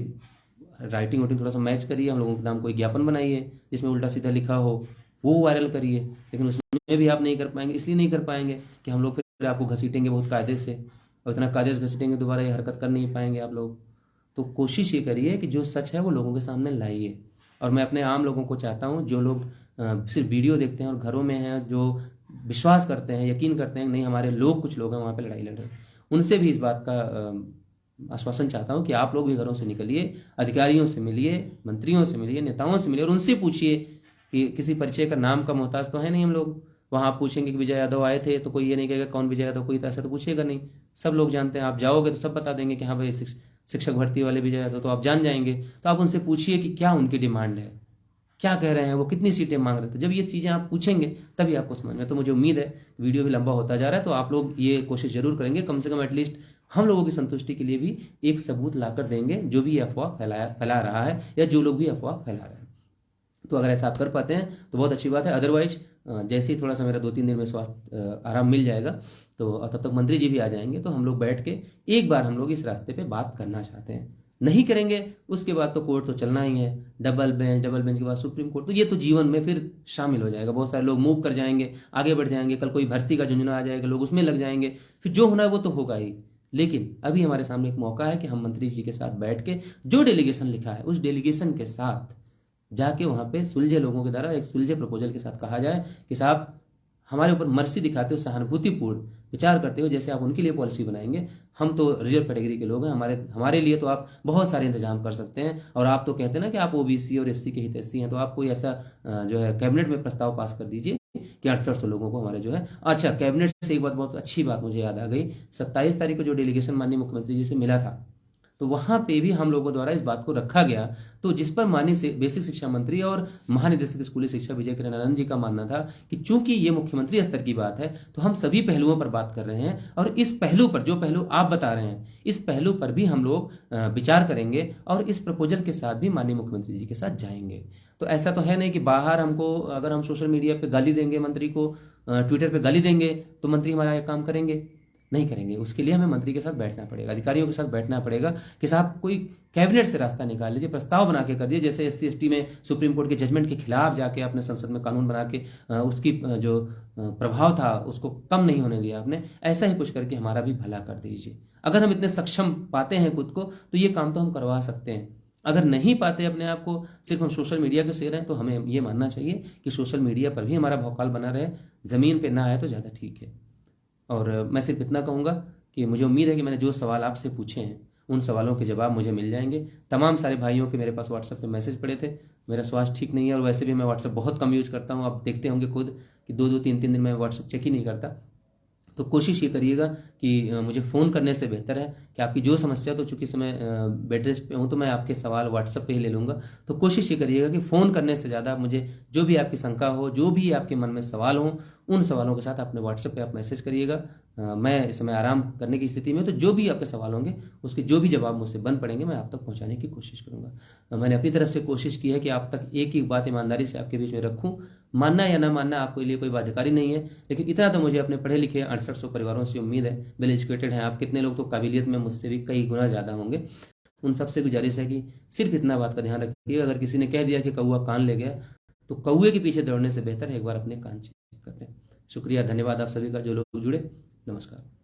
राइटिंग वाइटिंग थोड़ा सा मैच करिए, हम लोगों के नाम कोई ज्ञापन बनाइए जिसमें उल्टा सीधा लिखा हो, वो वायरल करिए। लेकिन उसमें भी आप नहीं कर पाएंगे। इसलिए नहीं कर पाएंगे कि हम लोग फिर आपको घसीटेंगे बहुत कायदे से, और इतना कायदे से घसीटेंगे दोबारा ये हरकत कर नहीं पाएंगे आप लोग। तो कोशिश ये करिए कि जो सच है वो लोगों के सामने लाइए। और मैं अपने आम लोगों को चाहता हूँ, जो लोग सिर्फ वीडियो देखते हैं और घरों में हैं, जो विश्वास करते हैं, यकीन करते हैं नहीं हमारे लोग, कुछ लोग हैं वहाँ पे लड़ाई लड़ रहे हैं, उनसे भी इस बात का आश्वासन चाहता हूँ कि आप लोग भी घरों से निकलिए, अधिकारियों से मिलिए, मंत्रियों से मिलिए, नेताओं से मिलिए, और उनसे पूछिए कि किसी परिचय का नाम का मोहताज तो है नहीं हम लोग। वहाँ आप पूछेंगे कि विजय यादव आए थे तो कोई ये नहीं कहेगा कौन विजय यादव, कोई ऐसा तो पूछेगा नहीं, सब लोग जानते हैं। आप जाओगे तो सब बता देंगे कि हाँ भाई शिक्षक भर्ती वाले विजय यादव, तो आप जान जाएंगे। तो आप उनसे पूछिए कि क्या उनकी डिमांड है, क्या कह रहे हैं, वो कितनी सीटें मांग रहे थे। जब ये चीज़ें आप पूछेंगे तभी आपको समझ में। तो मुझे उम्मीद है वीडियो भी लंबा होता जा रहा है, तो आप लोग ये कोशिश जरूर करेंगे, कम से कम एटलीस्ट हम लोगों की संतुष्टि के लिए भी एक सबूत लाकर देंगे, जो भी अफवाह फैला रहा है या जो लोग भी अफवाह फैला रहे हैं। तो अगर ऐसा आप कर पाते हैं तो बहुत अच्छी बात है। अदरवाइज जैसे ही थोड़ा सा मेरा 2-3 दिन में स्वास्थ्य आराम मिल जाएगा, तो तब तक मंत्री जी भी आ जाएंगे, तो हम लोग बैठ के एक बार हम लोग इस रास्ते पे बात करना चाहते हैं। नहीं करेंगे उसके बाद तो कोर्ट तो चलना ही है, डबल बेंच के बाद सुप्रीम कोर्ट, तो ये तो जीवन में फिर शामिल हो जाएगा। बहुत सारे लोग मूव कर जाएंगे, आगे बढ़ जाएंगे, कल कोई भर्ती का झुंझुना आ जाएगा, लोग उसमें लग जाएंगे, फिर जो होना है वो तो होगा ही। लेकिन अभी हमारे सामने एक मौका है कि हम मंत्री जी के साथ बैठ के जो डेलीगेशन लिखा है उस डेलीगेशन के साथ जाके वहां पे सुलझे लोगों के द्वारा एक सुलझे प्रपोजल के साथ कहा जाए कि साहब हमारे ऊपर मर्सी दिखाते हो, सहानुभूतिपूर्ण विचार करते हो, जैसे आप उनके लिए पॉलिसी बनाएंगे। हम तो रिजर्व कैटेगरी के लोग हैं, हमारे लिए तो आप बहुत सारे इंतजाम कर सकते हैं। और आप तो कहते हैं ना कि आप ओबीसी और एससी के हितैषी हैं, तो आप कोई ऐसा जो है कैबिनेट में प्रस्ताव पास कर दीजिए कि 6800 लोगों को हमारे जो है। अच्छा, कैबिनेट से एक बात, बहुत अच्छी बात मुझे याद आ गई, 27 तारीख को जो डेलीगेशन माननीय मुख्यमंत्री जी से मिला था, तो वहां पे भी हम लोगों द्वारा इस बात को रखा गया, तो जिस पर माननीय बेसिक शिक्षा मंत्री और महानिदेशक स्कूली शिक्षा विजय किरण आनंद जी का मानना था कि चूंकि ये मुख्यमंत्री स्तर की बात है तो हम सभी पहलुओं पर बात कर रहे हैं, और इस पहलू पर, जो पहलू आप बता रहे हैं, इस पहलू पर भी हम लोग विचार करेंगे और इस प्रपोजल के साथ भी माननीय मुख्यमंत्री जी के साथ जाएंगे। तो ऐसा तो है नहीं कि बाहर हमको, अगर हम सोशल मीडिया पे गाली देंगे मंत्री को, ट्विटर पे गाली देंगे, तो मंत्री हमारा ये काम करेंगे, नहीं करेंगे। उसके लिए हमें मंत्री के साथ बैठना पड़ेगा, अधिकारियों के साथ बैठना पड़ेगा कि साहब कोई कैबिनेट से रास्ता निकाल लीजिए, प्रस्ताव बना के कर दिए। जैसे SC/ST में सुप्रीम कोर्ट के जजमेंट के खिलाफ जाके आपने संसद में कानून बना के उसकी जो प्रभाव था उसको कम नहीं होने दिया आपने, ऐसा ही कुछ करके हमारा भी भला कर दीजिए। अगर हम इतने सक्षम पाते हैं खुद को तो ये काम तो हम करवा सकते हैं। अगर नहीं पाते अपने आप को, सिर्फ हम सोशल मीडिया के शेर हैं, तो हमें ये मानना चाहिए कि सोशल मीडिया पर भी हमारा भौकाल बना रहे, जमीन पे ना आए तो ज़्यादा ठीक है। और मैं सिर्फ इतना कहूँगा कि मुझे उम्मीद है कि मैंने जो सवाल आपसे पूछे हैं उन सवालों के जवाब मुझे मिल जाएंगे। तमाम सारे भाइयों के मेरे पास व्हाट्सएप पे मैसेज पड़े थे। मेरा स्वास्थ्य ठीक नहीं है और वैसे भी मैं व्हाट्सएप बहुत कम यूज़ करता हूँ। आप देखते होंगे खुद कि 2-2 3-3 दिन मैं व्हाट्सएप चेक ही नहीं करता। तो कोशिश ये करिएगा कि मुझे फ़ोन करने से बेहतर है कि आपकी जो समस्या, तो चूंकि समय बेड रेस्ट पे हूँ तो मैं आपके सवाल व्हाट्सएप पे ही ले लूँगा। तो कोशिश ये करिएगा कि फ़ोन करने से ज़्यादा मुझे जो भी आपकी शंका हो, जो भी आपके मन में सवाल हो, उन सवालों के साथ अपने व्हाट्सएप पे आप मैसेज करिएगा। मैं इस समय आराम करने की स्थिति में, तो जो भी आपके सवाल होंगे उसके जो भी जवाब मुझसे बन पड़ेंगे मैं आप तक पहुंचाने की कोशिश करूंगा। मैंने अपनी तरफ से कोशिश की है कि आप तक एक ही बात ईमानदारी से आपके बीच में रखूं। मानना या ना मानना आपके लिए कोई बाध्यकारी नहीं है, लेकिन इतना तो मुझे अपने पढ़े लिखे 6800 परिवारों से उम्मीद है। वेल एजुकेटेड हैं आप, कितने लोग तो काबिलियत में मुझसे भी कई गुना ज़्यादा होंगे। उन सबसे गुजारिश है कि सिर्फ इतना बात का ध्यान रखिए, अगर किसी ने कह दिया कि कौआ कान ले गया, तो कौए के पीछे दौड़ने से बेहतर है एक बार अपने कान चेक कर लें। शुक्रिया, धन्यवाद आप सभी का जो लोग जुड़े। नमस्कार।